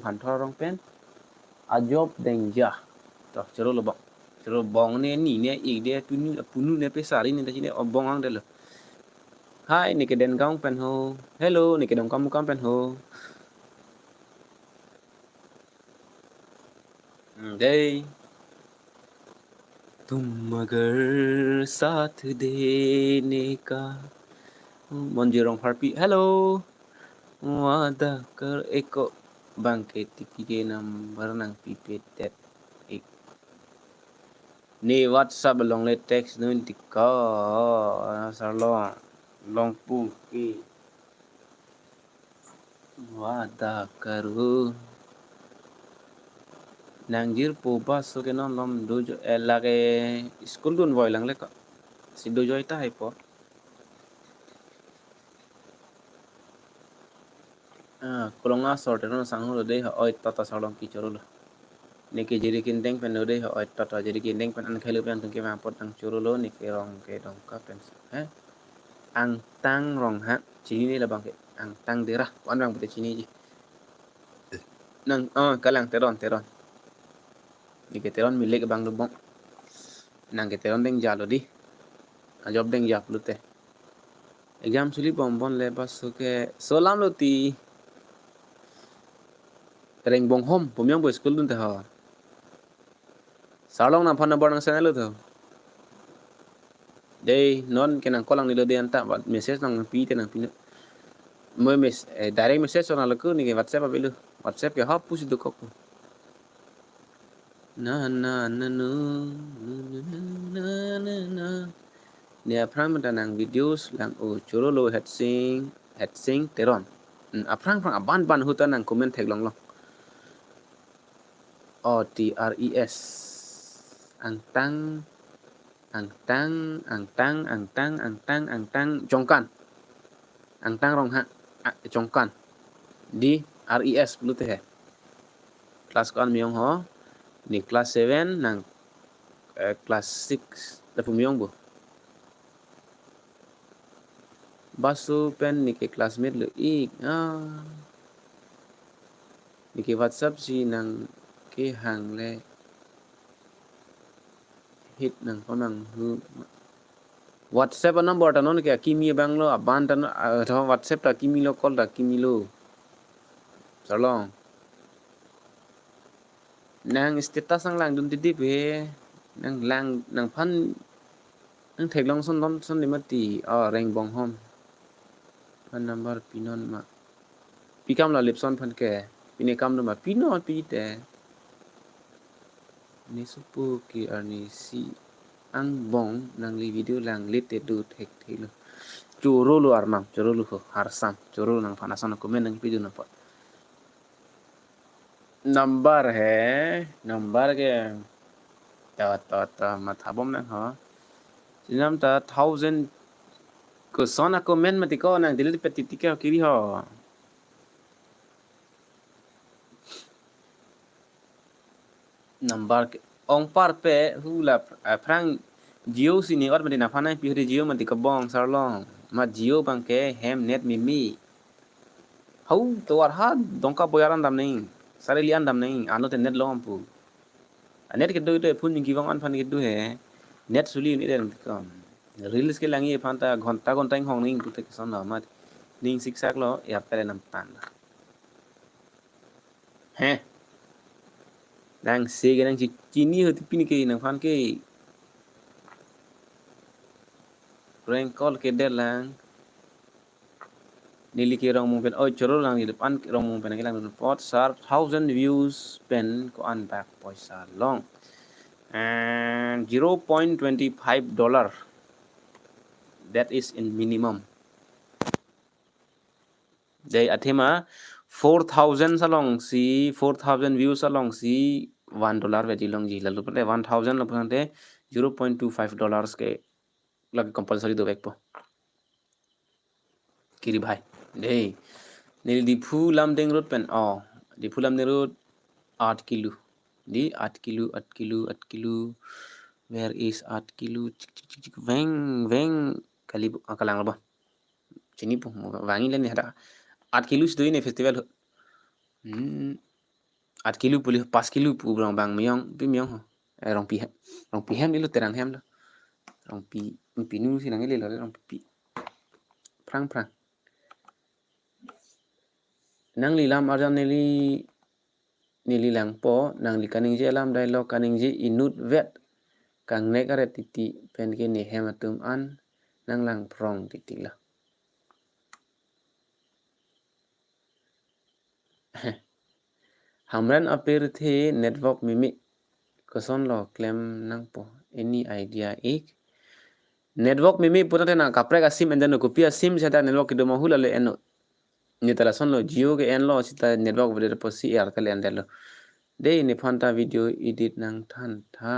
han thor arong pen a job deng ja to chero lo bok chero bong ne ni ne ik de punu ne pe sari ne ta chi ne bong ang de lo. Hi ni ke den gong pen ho. Hello ni ke dong kam pen ho. Đây तुम अगर साथ देने का Monjirong Harpi. Hello. Wada कर eko bangke tipike number nang pipet that ik. Ni WhatsApp long le text nun tika sarlong long pu ki. Wada karu. Nangjir po bas so ke non lom dojo lage school dun boy lang le ka. Si dojo ita hai po. Kulonga sorte no sanghul de oi tata salong ki chorolo. Niki jadi kindeng pen de oi tata jadi kindeng pen an khelu pen tungke mapot ang chorolo niki rong ke dong ka pen. Ang tang rong ha chini ni la bang ke ang tang derah wan bang pute chini ji. Nang kalang teron. Niki teron milik bang lubong. Nang ke teron deng jalo di. Job deng jap lute. Exam suli bonbon le bas so ke solam loti. reng bong hom pumyong bo school dun te ha sarlong na phone number nang sana lu tho dei non kenang kolang ni lo de anta message nang pi te nang pi moi direct message na lo ku ni WhatsApp abilu WhatsApp ke ha push du ko na na na na na na na dia prang mentanang videos lang choro lo head sing teron aprang ban hutan nang comment tag long long OTRES angtang jongkan angtang rong ha jongkan di RES bulu teh kelas kan miong ho ni kelas 7 nang kelas 6 da pumiong bu basu pen ni ke classmate lo ni ke WhatsApp si nang ke hang le hit nang konang hu WhatsApp number ta non ke kimi banglo aban ta WhatsApp ta kimi lo call ta kimi lo salong nang status nang lang dun ti be nang lang nang phan nang thek long son ni mati reng bong hom phan number pinon ma pikam la lipson phan ke pine kam no ma pinon pi te ni supu ki ani si ang bong nang li video lang lit te du thek thilo churu lu armam churu lu harsam churu nang phanasan ko men nang pi du na pa number hai number ke ta mathabom na ha sinam ta 1000 ko sona ko men mati ko nang dilil peti tika kiri ha number ke ong par pe hula prang Jio sini or mati na phana pi Jio mati ka bong sarlong ma Jio bang ke hem net mimi hau to war ha dongka boyaran dam nei sare lian dam nei ano te net lom pu net ke do phun ki bang an phan ke do he net suli ni den kam reels ke langi phanta ghonta hong ning tu te son na ma ning siksak lo ya pele nam tan he nang se ke nang chini ho ti pin ke nang phan ke rank call ke de lang nili ke rong mung pen choro lang ni depan rong mung pen ke lang pot sar 1000 views pen ko an back paisa long and $0.25 that is in minimum they athema 4000 salong si 4000 views salong si $1 ve long ji lalu pate 1000 lo pate $0.25 ke lag compulsory do vekpo kiri bhai dei nil di phulam deng road pen di phulam deng road 8 kilo di 8 kilo where is 8 kilo veng kali kalang ba chini pu wangi len hada 8 kilo stu ini festival 8 kilo puli 5 kilo pu brong bang myong pi myong rong pi hem ilu terang hem lo rong pi nu si nang ile lo rong pi prang nang li lam arjan nili lang po nang li kaning je lam dialog kaning je inut vet kang nekare titi pen ke ni hematum an nang lang prong titi la hamran apir the network mimi koson lo claim nang po any idea ek network mimi putate na kapre ka sim endano kopia sim sada network do mahula le eno ni tala son lo Jio ke en lo sita network bede po si airtel endelo dei ni phanta video edit nang than tha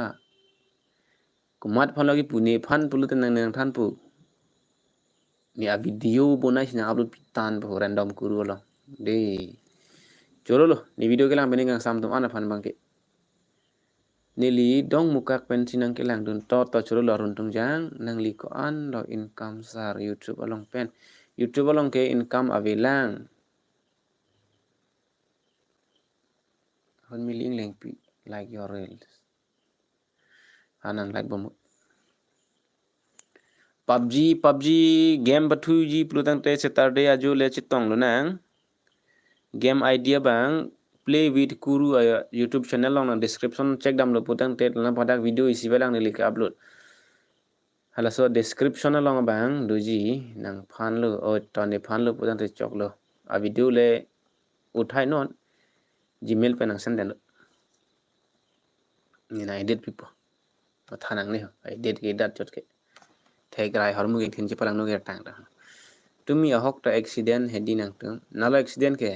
kumat phalo ki pune phan pulute nang than pu ni a video bonai sina upload pitan po random kuru lo dei cholo lo ni video ke lang bening ang sam tum ana phan bangke nili dong mukak pen sinang ke lang dun to cholo lo runtung jang nang li ko an lo income sar YouTube along pen YouTube along ke income avelang hon miling leng pi like your reels anang like bomu PUBG game bathu ji plutang te Saturday aju le chitong lo nang game idea bang play with Kuru YouTube channel long na description check dam lo putang tet na padak video isi belang ni lik upload hala so description long bang doji nang phan lo o ton ni phan lo putang te chok lo a video le uthai non Gmail pe nang send den ni na edit people thanang ni edit ke dat chot ke thai grai hormu ke thin che palang no ke tang da tumi a hok ta accident hedi nang tung nalo accident ke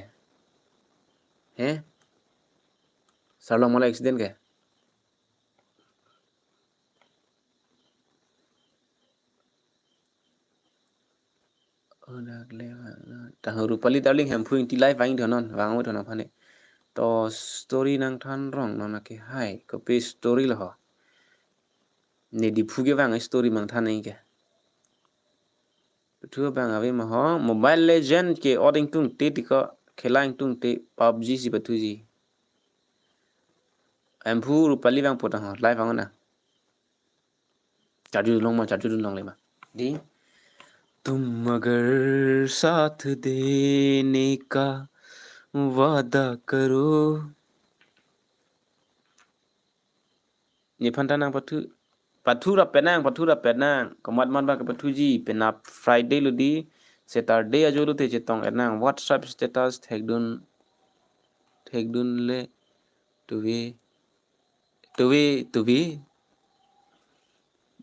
he sarlo mala accident ke odak le ta ru pali darling ham phuing ti live wang thonon wang mo thonon phane to story nang than rong no na ke hai ko pe story lo ho ne di phuge wang story mang than nei ke thu bang ave ma ho mobile legend ke oding tung te ti ko khelang tung te PUBG si batu ji am phu ru pali wang potang ho live wang na chaju long le ma di तुम अगर साथ देने का वादा करो ni phantanang pathu ra penang komat man ba ka pathu ji penap Friday lu di Saturday ajo lu te chetong enang WhatsApp status thekdun le tuwe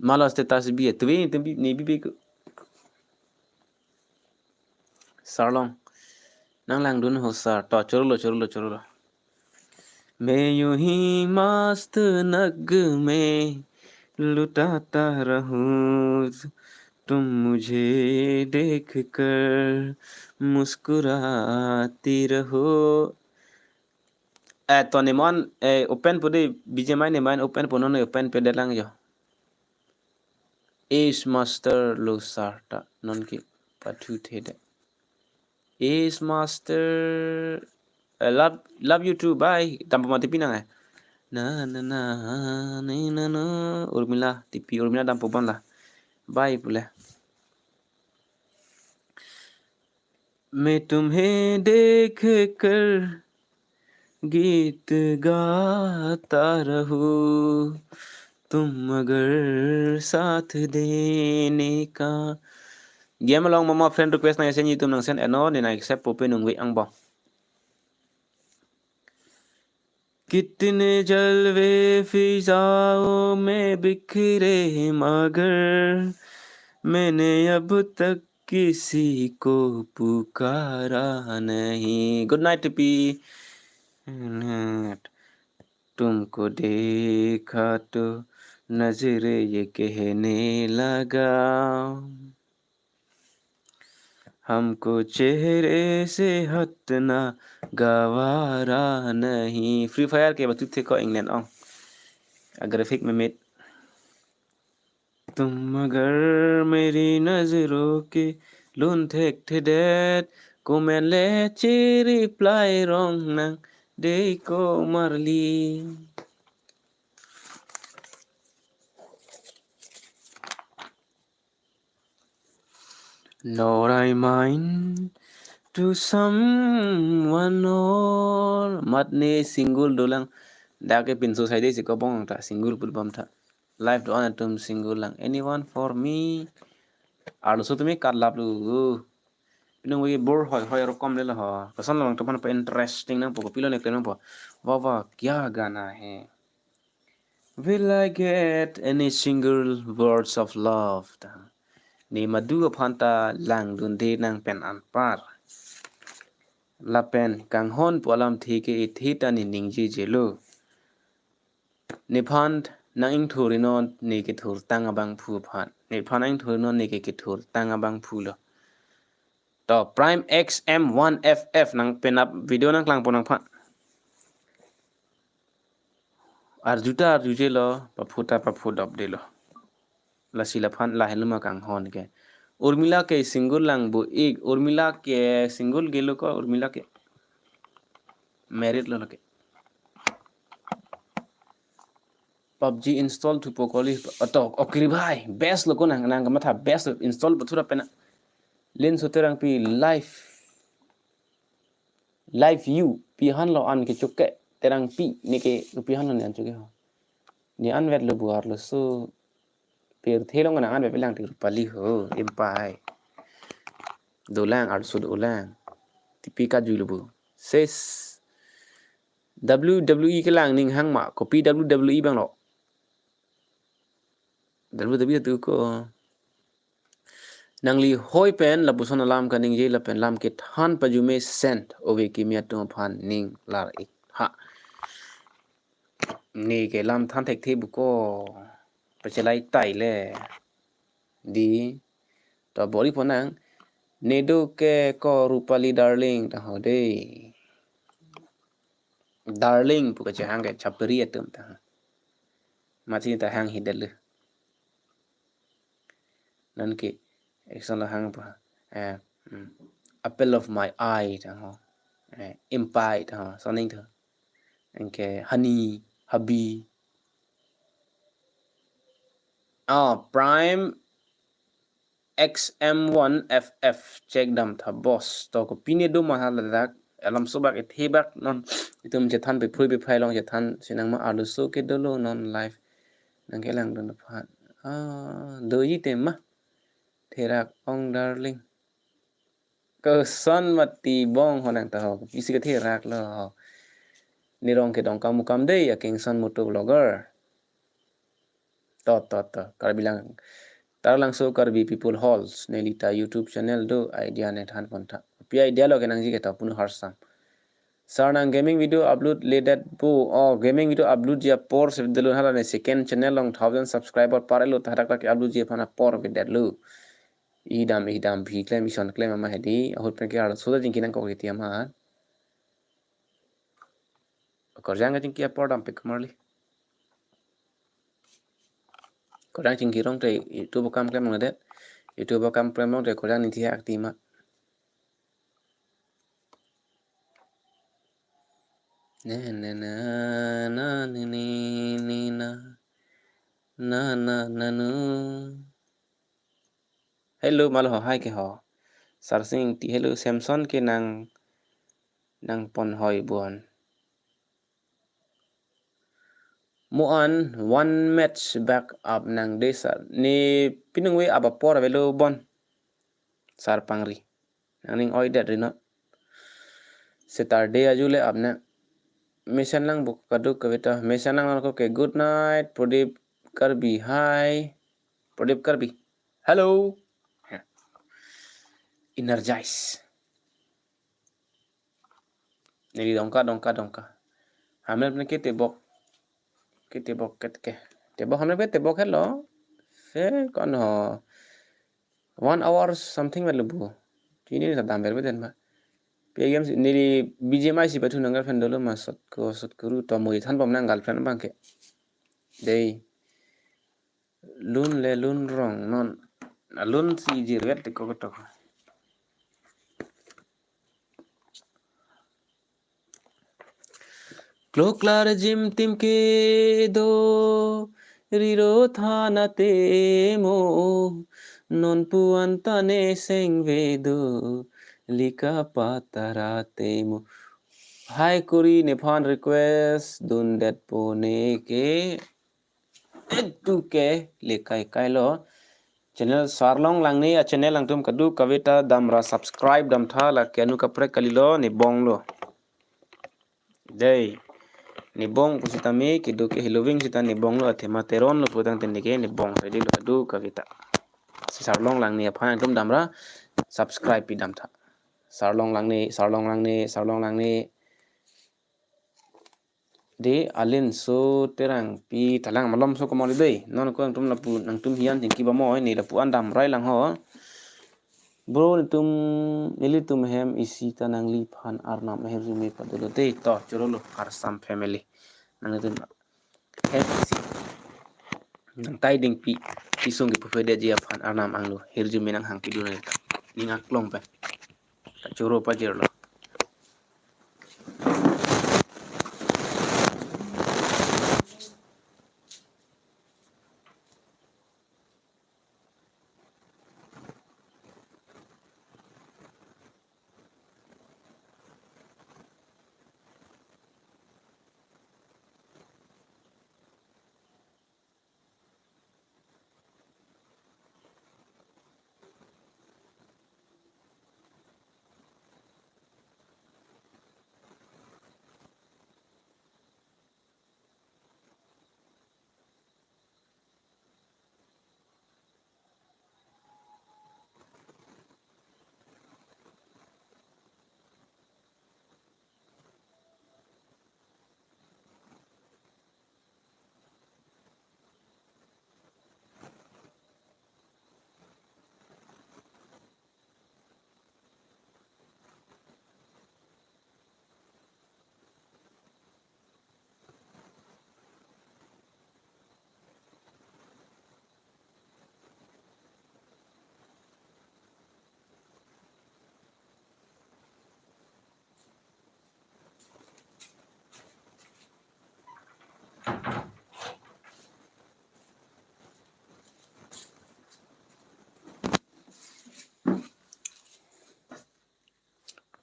malas status bi tuwe ni bi sarlong nang lang dun ho sar to chorlo मैं यूं ही मस्त नग में लुटाता रहूं तुम मुझे देख कर मुस्कुराती रहो तो निमन ओपन पुदे बीजे माइन माइन ओपन पुनो ने ओपन पे देlang jo Ace Master lo sarta non ki pathu thede Ace Master love you too bye tampa mati pinang na Urmila tipi Urmila tampa ban la bye pula मैं तुम्हें देख कर गीत गाता रहूं तुम अगर साथ देने का game along mama friend request na send YouTube nang send ano ni na accept po penung ang bong कितने जलवे फिजाओं में बिखरे मगर मैंने अब तक किसी को पुकारा नहीं गुड नाइट टिपी तुमको देखा तो नजरे ये कहने लगा हमको चेहरे से हटना गवारा नहीं फ्री फायर के बतू थे को इंग्लैंड ग्राफिक में मेट तुम अगर मेरी नजरों के लून थे डेट को मैं ले रिप्लाई रोंग नंग दे को मरली Nor I mind to someone or matne single dolang dake pinso saide si kopong ta single pulbam ta life to anatum single lang anyone for me ar so tumi kar lap lu pinong we bor hoy ro kom le la ha pasan lang to pan pa interesting nang po pilo nek nang po wa kya gana hai will I get any single words of love ta ni madu phanta lang dun de nang pen an par la pen kang hon polam thi ke thi ta ni ningji jelo ni phant nang ing thurinon ni ke thur tang abang phu phan ni phan ing thurinon ni ke thur tang abang phu lo to prime xm1ff nang pen up video nang klang ponang phan arjuta arjuje lo pa phu dop de lo la sila phan la helma kang hon ke Urmila के single lung बो एक उर्मिला के सिंगल गेलो को उर्मिला के मैरिड लो के PUBG install to पोकोली अतो ओकरी भाई बेस्ट लोको नंग मथा बेस्ट इंस्टॉल बथुरा पेना लेन सोतेरंग P life live view pihan lo an ke choke terang pi ni ke pihan an choke ho ni an vet lo buar lo so per thelong na an vet lang ti pali ho impai dolang ar sud ulang tipi ka ju lo bu ses WWE ke lang ning hang ma kopi WWE bang lo WWE tu ko nang li hoi pen la buson alam ka ning je la pen lam ke than pa ju me sent ove ki mia tu phan ning lar ik ha ni ke lam than thek the bu ko pa chelai tai le di to bori ponang ne do ke ko rupali darling ta ho de darling pu ka hang ke chapri atum ta ma chi ta hang hidel nan ke eksan la hang pa apple of my eye ta ho impai ta ho so ning tho ke honey habi prime XM1FF check dam tha boss to ko pine do ma hala dak alam sobak et hebak non itum je than be phui be phai long je than sinang ma alu so ke dolo non live nang ke lang don phat do yi te ma therak ong darling ko son mati bong honang ta ho isi ke therak lo ni rong ke dong kamu kam dei ya king son moto blogger to kar bilang tar lang so kar bi people halls nelita YouTube channel do idea net han ponta pi idea lo kenang ji ke ta pun harsam sarnang gaming video upload ledat bu gaming video upload ya por se delo hala ne second channel long 1000 subscriber parelo ta tak ke upload je phana por vidat lu idam bhi claim mission claim ma hedi hot pe ke ala so da jinki nang ko ke tiama kor janga jinki por dam pe kamarli korang jinki rong te YouTube kam claim ngade YouTube kam claim long te korang ni thia aktima na na na na ni na nu hello mal ho hai ke ho sarsing ti hello Samsung ke nang pon hoi buan muan one match back up nang desa ni pinung we aba por velo bon sar pangri nang ning oi dat rino Saturday ajule apna mission lang buk kaduk kavita mission lang ko ke good night Pradip Karbi hi Pradip Karbi hello energize nili dongka hamle apne ke tebok tebok hamle pe tebok hello fe kon ho 1 hour something malubu ini sa damber beden ma PM nili BGMI si batu nangal fan dolo masot ko ru to mo ithan bom nangal fan bangke dei lun rong non lun si jirwet ko to Kloklar jim tim ke do riro thana te mo non puantane sengvedo lika patara te mo Hai kuri ne fan request dun det pone ke edu ke lekai kai lo channel sarlong lang ni channel lang tum kadu kavita damra subscribe dam tha la kenu kapre kalilo ni bong lo dei ni bong kusitami kidu ke hiloving sita ni bong lo athema teron lo putang tenike ni bong ready lo kadu kavita sarlong lang ni fan tum damra subscribe pi dam tha sarlong lang ni de alin so terang pi talang malam so komoli dei non ko tum lapu nang tum hian jingki ba mo ni lapu andam rai lang ho bro tum nili tum hem isi tanang li phan arnam her me padolo dei to churolo arsam family nang tum hem isi nang tai ding pi isung ki pufede je phan arnam anglo her me nang hang pi do ne ningak long pa churo pa jerlo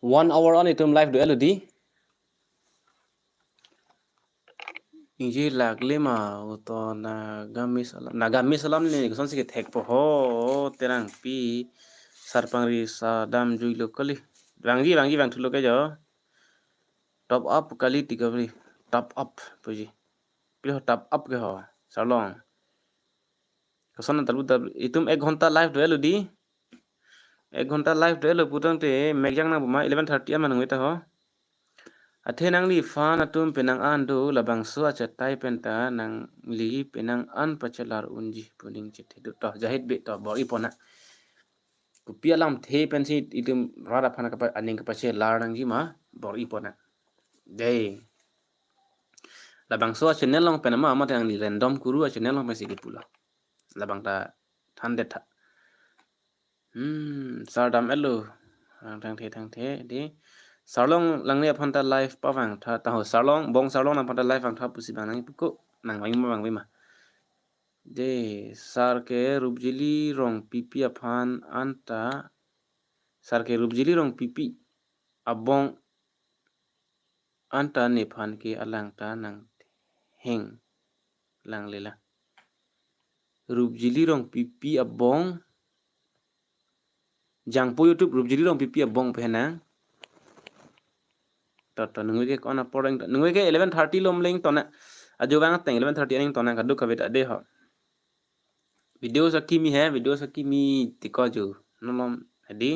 1 hour on itum live do elodi inji lag lima to na gami salam ni ko sonsi ke thek po ho terang pi sarpangri sa dam jui lo kali wang thulo ke jo top up kali tikabri top up puji pilo top up ke ho salong ko son tabu itum 1 घंटा live do elodi 1 घंटा live do elo putang te megjang na buma 11:30 man ngoi ta ho athenang li fan atum penang ando labang so acha tai penta nang li penang an pachalar unji puning chete do to jahit be to bori pona ku pialam the pensi itum rada phana ka aning ka pache lar nang ji ma bori pona dei labang so acha nelong penama ama tang li random kuru acha nelong pesi ki pula labang ta thande tha sardam elo thang the di sarlong langni phanta live pawang tha ta ho sarlong bong sarlong na phanta live ang tha pusi bang nang puko nang bang ma de sar ke rubjili rong pipi aphan anta sar ke rubjili rong pipi abong anta ne phan ke alang ta nang heng lang lela rubjili rong pipi abong jang po youtube rubjili rong pipi abong phena to nungwe ke kona poreng nungwe ke 11:30 lom leng tona ajo bang teng 11:30 aning tona kadu kavit ade ho video sakimi tiko jo nolom adi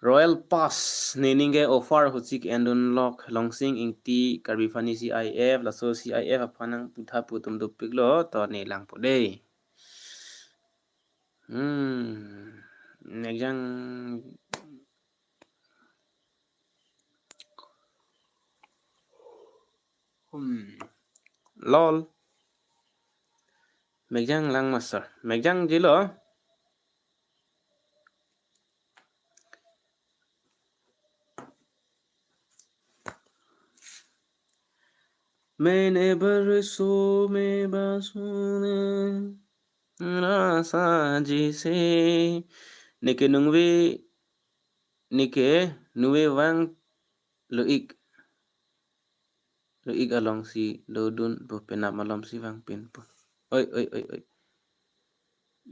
royal pass neninge offer huchik endun lock longsing ingti karbi fani CIF la so CIF aphanang putha putum do piglo to ne lang pode nejang lol megjang lang master megjang jilo मैंने बरसों में बासुने rasa jise nike nuwe wang loik along si dodun po penap malam si wang pin po oi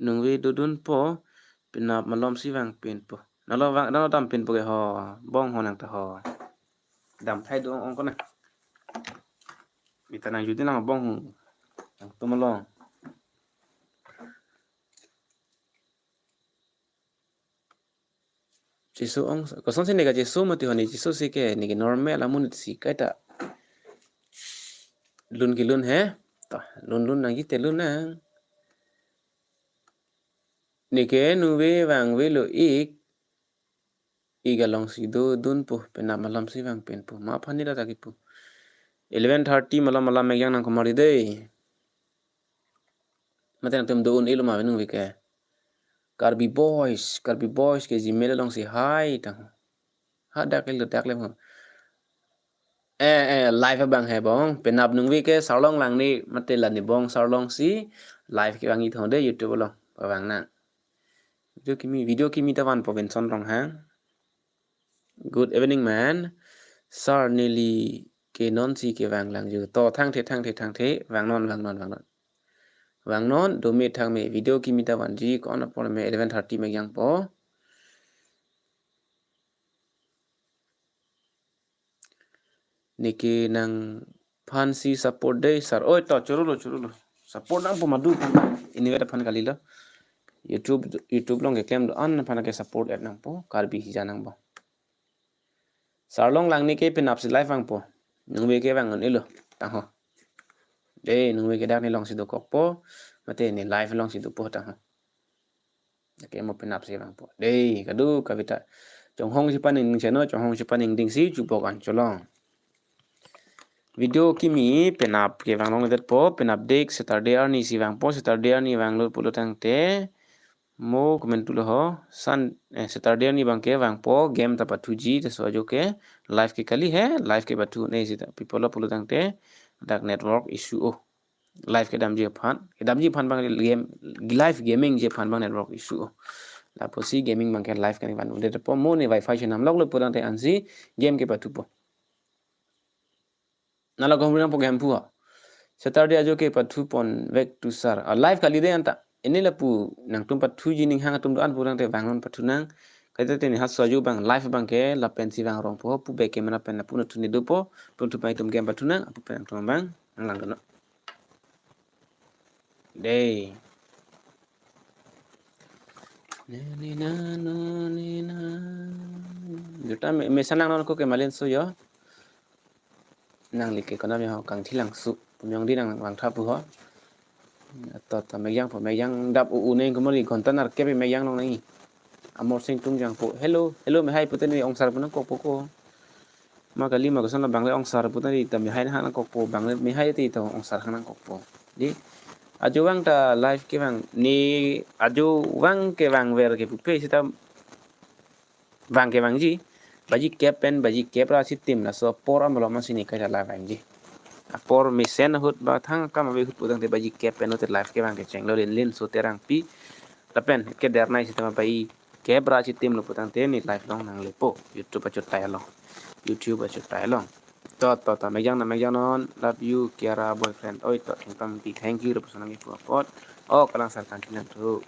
nuwe dodun po penap malam si wang pin po nalo dam pin po ke ho bong ho nang ta ho dam thai do ong ko na Kita nang jutin lang bong ang tumalong. Jisu ong kosong sini ka jisu mati honi jisu si ke ni normal amun si kaita lun ki lun he ta lun nang jite lun nang ni ke nuwe wang we lo igalong si do dun po pena malam si wang pen po ma phani la taki po 11:30 malam megang nang kumari dei mate nang tum do un ilu ma wenung we ke Karbi boys ke Gmail long si hi tang ha dak le mo live bang he bong penap nung wi ke sarlong lang ni mate la ni bong sarlong si live ke bangi thonde YouTube long bang na video kimi tawan po ben son rong ha good evening man sar nili ke non si ke wang lang ju to thang the wang non do me thang me video kimi tawan ji ko na por me 11:30 me yang po niki nang fancy support day sir oi to churulo support nang po madu ini weda fan kalila YouTube long ke claim do an fan ke support at nang po karbi hi janang bo sarlong lang ni ke pin up si live ang po nung we ke wang on ilo tang ho de nung we ke dak ni long si do kok po mate ni live long si do po tang ho ke mo pin up si wang po de kadu kavita chong hong si paning channel chong hong si paning ding si chu po kan cholong video kimi penap ke wang long det po penap dek Saturday ni si wang po Saturday ni wang lo pulo tang te mo comment tu lo ho Saturday ni bang ke wang po game ta patu ji te so jo ke live ke kali hai live ke batu nei si ta people lo pulo tang te dak network issue live ke dam ji phan bang game live gaming je phan bang network issue laposi gaming bangke live kan ban ude po mo ne wifi shenam log lo purang te ansi game ke patu po nala gomrang po game pu Saturday ajo ke patu pon back to sar live kali de anta ini lapu nang tum patu jining hang tum an purang te bangon patu nang kata te ni has saju bang live bang ke la pensi bang rong po pu back ke mana pen na pu na tu ni do po tu pai tum game patu nang apu pen tum bang nang lang no day juta me sanang non ko ke malen so yo nang like ko na me kang thilang su pumyong di nang lang tha pu ho ta me yang po me yang dap u ne ko mari container ke me yang nong nai amor sing tung jang po hello me hai puten ni ong sar pu ko po ko ma kali ma ko sana bangle ong sar pu tani ta me hai na ko po bangle me hai ti to ong sar hang ko po di ajo wang ta live ke wang ni ajo wang ke wang ver ke pu pe sita wang ke wang ji baji kepen baji kepra si tim na so por am lo ma sini ka la wang ji por misen hut ba thang ka ma be hut putang te baji kepen no te live ke wang ke cheng lo len so terang pi tapen ke der nai si ta pai kebra si tim lo putang te ni live long nang le po youtube pa chot tai lo youtube pa chot tai lo to megang non love you Kiara boyfriend oi to tam ti thank you ro sonang ipu pot oh kalang sar kan tinan tu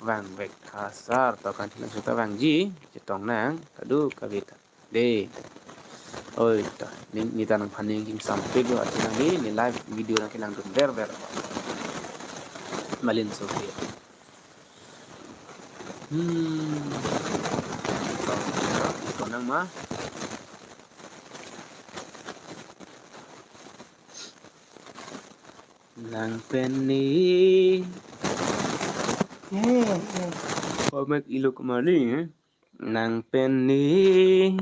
wang bek kasar to kan tinan suta wang ji chitong nang kadu kavita de oi to ni tanang paning kim sampai go atinang ni live video nang kilang dun ver malin so to nang ma nang penny Pamek ilo kemari nang penny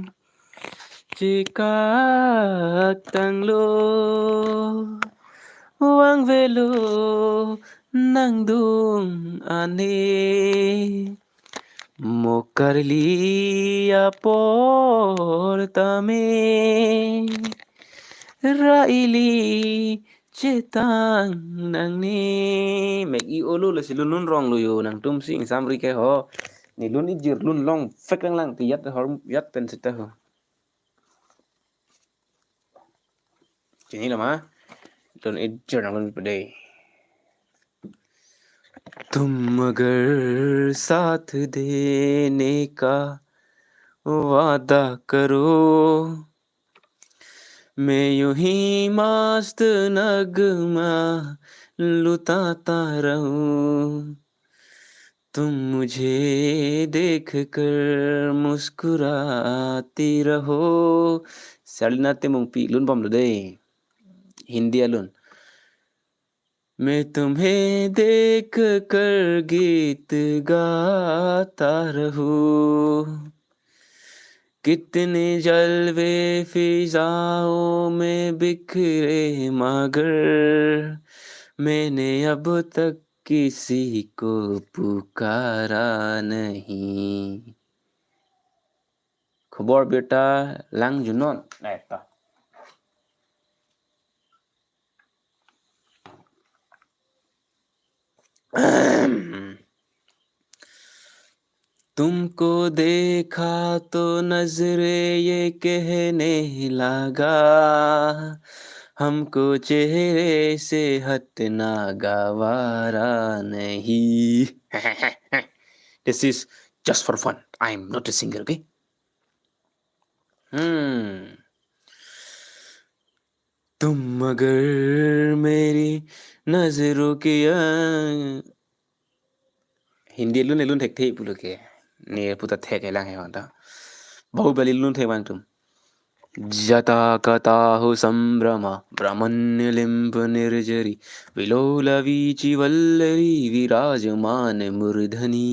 jika tang lo wang velo nang dung ane mokarli aportame raili cetang nang ni mek i olo le silun nun rong lu yo nang tum sing samri ke ho ni lun i jir lun long fek lang ti yat hor yat pen sita ho chini lama lun i jir nang lun pade तुम अगर साथ देने का वादा करो मैं यूं ही मस्त नगमा लुटाता रहूं तुम मुझे देख कर मुस्कुराती रहो सालिनाते मुंगपी लुन बम दे हिंदी लुन मैं तुम्हें देख कर गीत गाता रहूं कितने जलवे फिजाओं में बिखरे मगर मैंने अब तक किसी को पुकारा नहीं खबर बेटा lang junon eta तुमको देखा तो नजरे ये कहने लगा हमको चेहरे से हटना गवारा नहीं This is just for fun. I'm not a singer, okay? तुम अगर मेरी नजरों की हिंदी लुन लुन थे पुलो के ने पुता थे के लांग है वांता बहुबली लुन थे वांग तुम जता कता हो संभ्रम ब्रह्मण्य लिंब निर्जरी विलोला वीची वल्लरी विराजमान मूर्धनी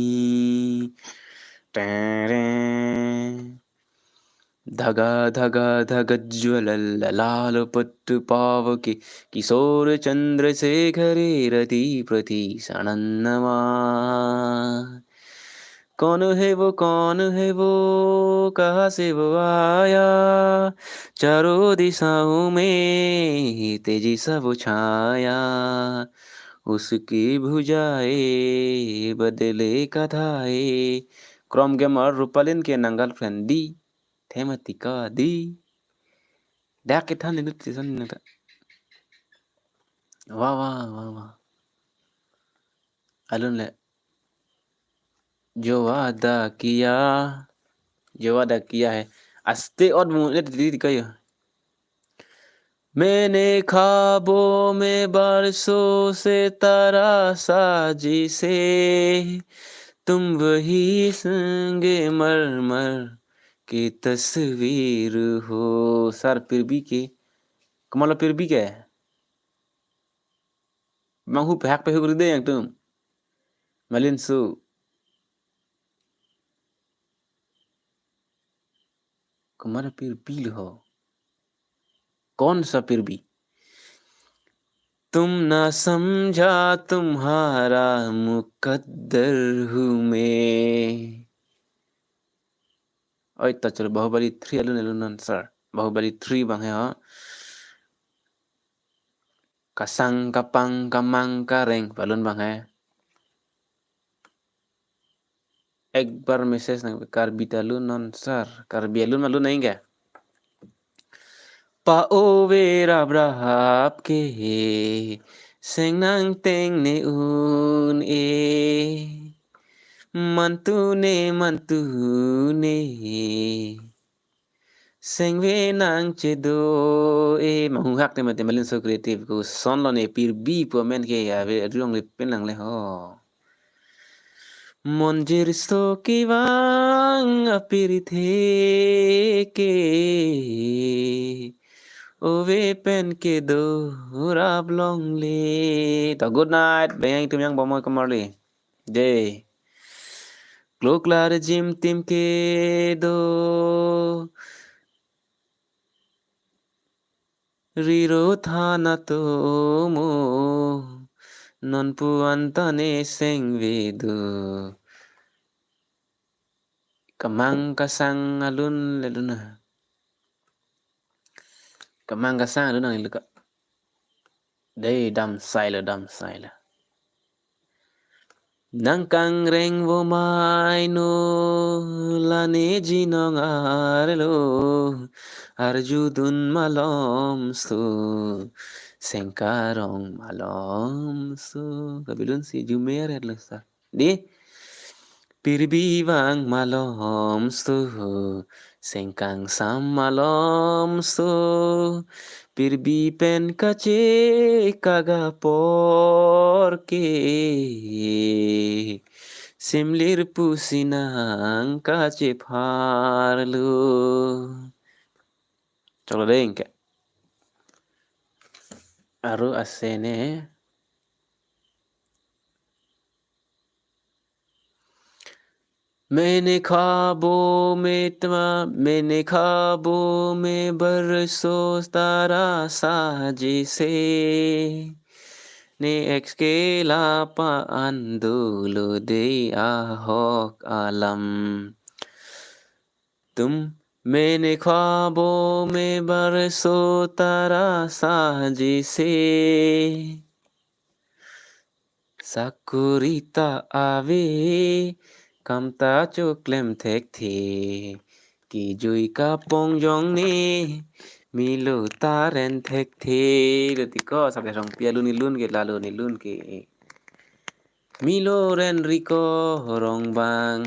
धगा धगा धगज्वल लाल पट्टु पावके किशोर चंद्रशेखरे रति प्रति सनन्नमा कौन है वो कहाँ से वो आया चारों दिशाओं में तेजी सा वो छाया उसकी भुजाए बदले कथाए Krom gamer rupalin ke nanggal friend di thematika di dak kita nih season ini tak wah alun le जो वादा किया है अस्ते और मुझे दीदी कहियो मैंने ख्वाबों में बरसों से तरासा जिसे तुम वही संगे मरमर की तस्वीर हो सर फिर भी के कमाल फिर भी क्या है Mang hu pihak pihak gede yang tuh malin su कमर फिर भी हो कौन सा फिर भी तुम ना समझा तुम्हारा मुकद्दर हूँ मैं ओए तो चलो बाहुबली 3 अलून सर बाहुबली 3 bang है हाँ kasang kapang kamang kareng balun bang है एक बार मैसेज नहीं कर बितालून सर कर बियालून मालून नहीं क्या Paovera brahap ke seng nang teng ne un mantune seng ve nang chedo mahu hak te mate malin so creative ko son lo ne pir bi po men ke ya ve riong le pen lang le ho Monjir so kiwang apirite ke Ove pen ke do rap long le. To good night. Bayang tum yang bomoy kamarli. Day. Kloklar jim tim ke do. Riro thana to mo. Non pu antane seng vedo. Kamang kasang alun leluna. Kamang kasang alun ang iluka. Day dam saila. Nangkang reng wo mai no lane jinong arelo arjudun malom so sengkarong malom so kabilun si jumer sa di pirbiwang malom so sengkang sam malom so pirbi pen kace kaga porke simlir pusinang kace parlo chalo deng ke aru asene मैंने ख्वाबों में बरसों तारा साजे से ने एक्सकेला pa andulo de ahok alam तुम मैंने ख्वाबों में बरसों तारा साजे से Sakurita ave kamta choklem thek thi ki jui ka pong jong ni milo taren thek thi lutiko sabe rong pialu ni lun ke lalu ni lun ke milo ren riko rong bang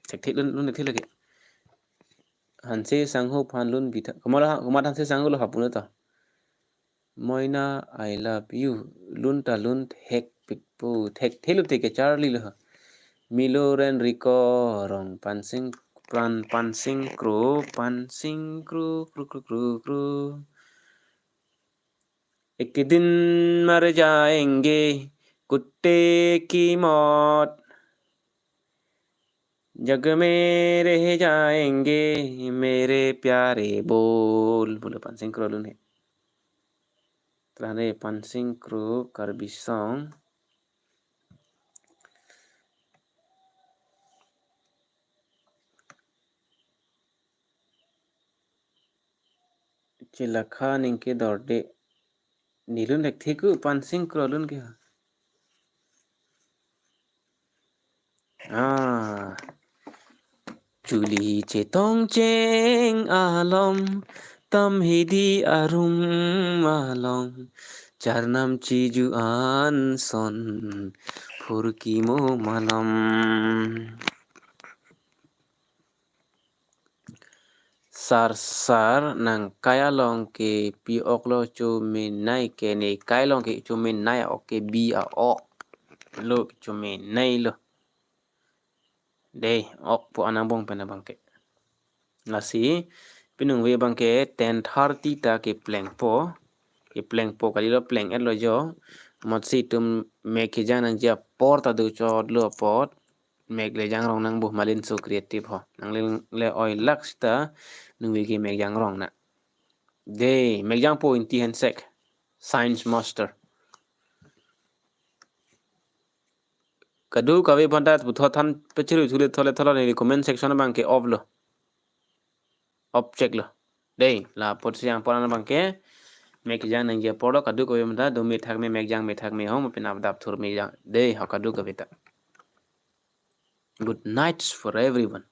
thek thi lun thi lagi hanse sangho phan lun bitha kumala hanse sangho lo hapuna ta Moina, I love you. Lunta lunt hek pikpu thek thelu teke Charlie lo. Miloren Rico rong pansing kru kru. एक दिन मर जाएंगे कुत्ते की मौत जग में रह जाएंगे मेरे प्यारे बोलो pansing kru lun he. Trane pansing kru karbisong Cilaka ningke dorde Ni lun lek thi ku pan sing kro lun ke. À. Chuli che tong cheng alom tâm hi di arum along charnam chi ju an son phurki mo malam sar sar nang kaya long ke pi ok lo chu min nai ke ne kai long ke chu min nai ok ke bi a ok lo chu min nai lo đây ok po anang bong pena bangke nasi pinung we bangke 10:30 ta ke plank po kali lo plank et lo jo mot si tum me ke jang nang ja porta du cho lo pot meg le jang rong nang bu malin so creative ho nang le oi lux ta nung we ke meg jang rong na de meg jang po in ti hen sek science master kadu kawe bandat bu thotan pechiru thule thole thole ni comment section bang ke of lo object lo đây là pot siang poran bang ke meg jang nang ja poro kadu ko yum da do me thak me meg jang me thak me ho mo pinap dap thur me jang đây ho kadu ka beta good nights for everyone.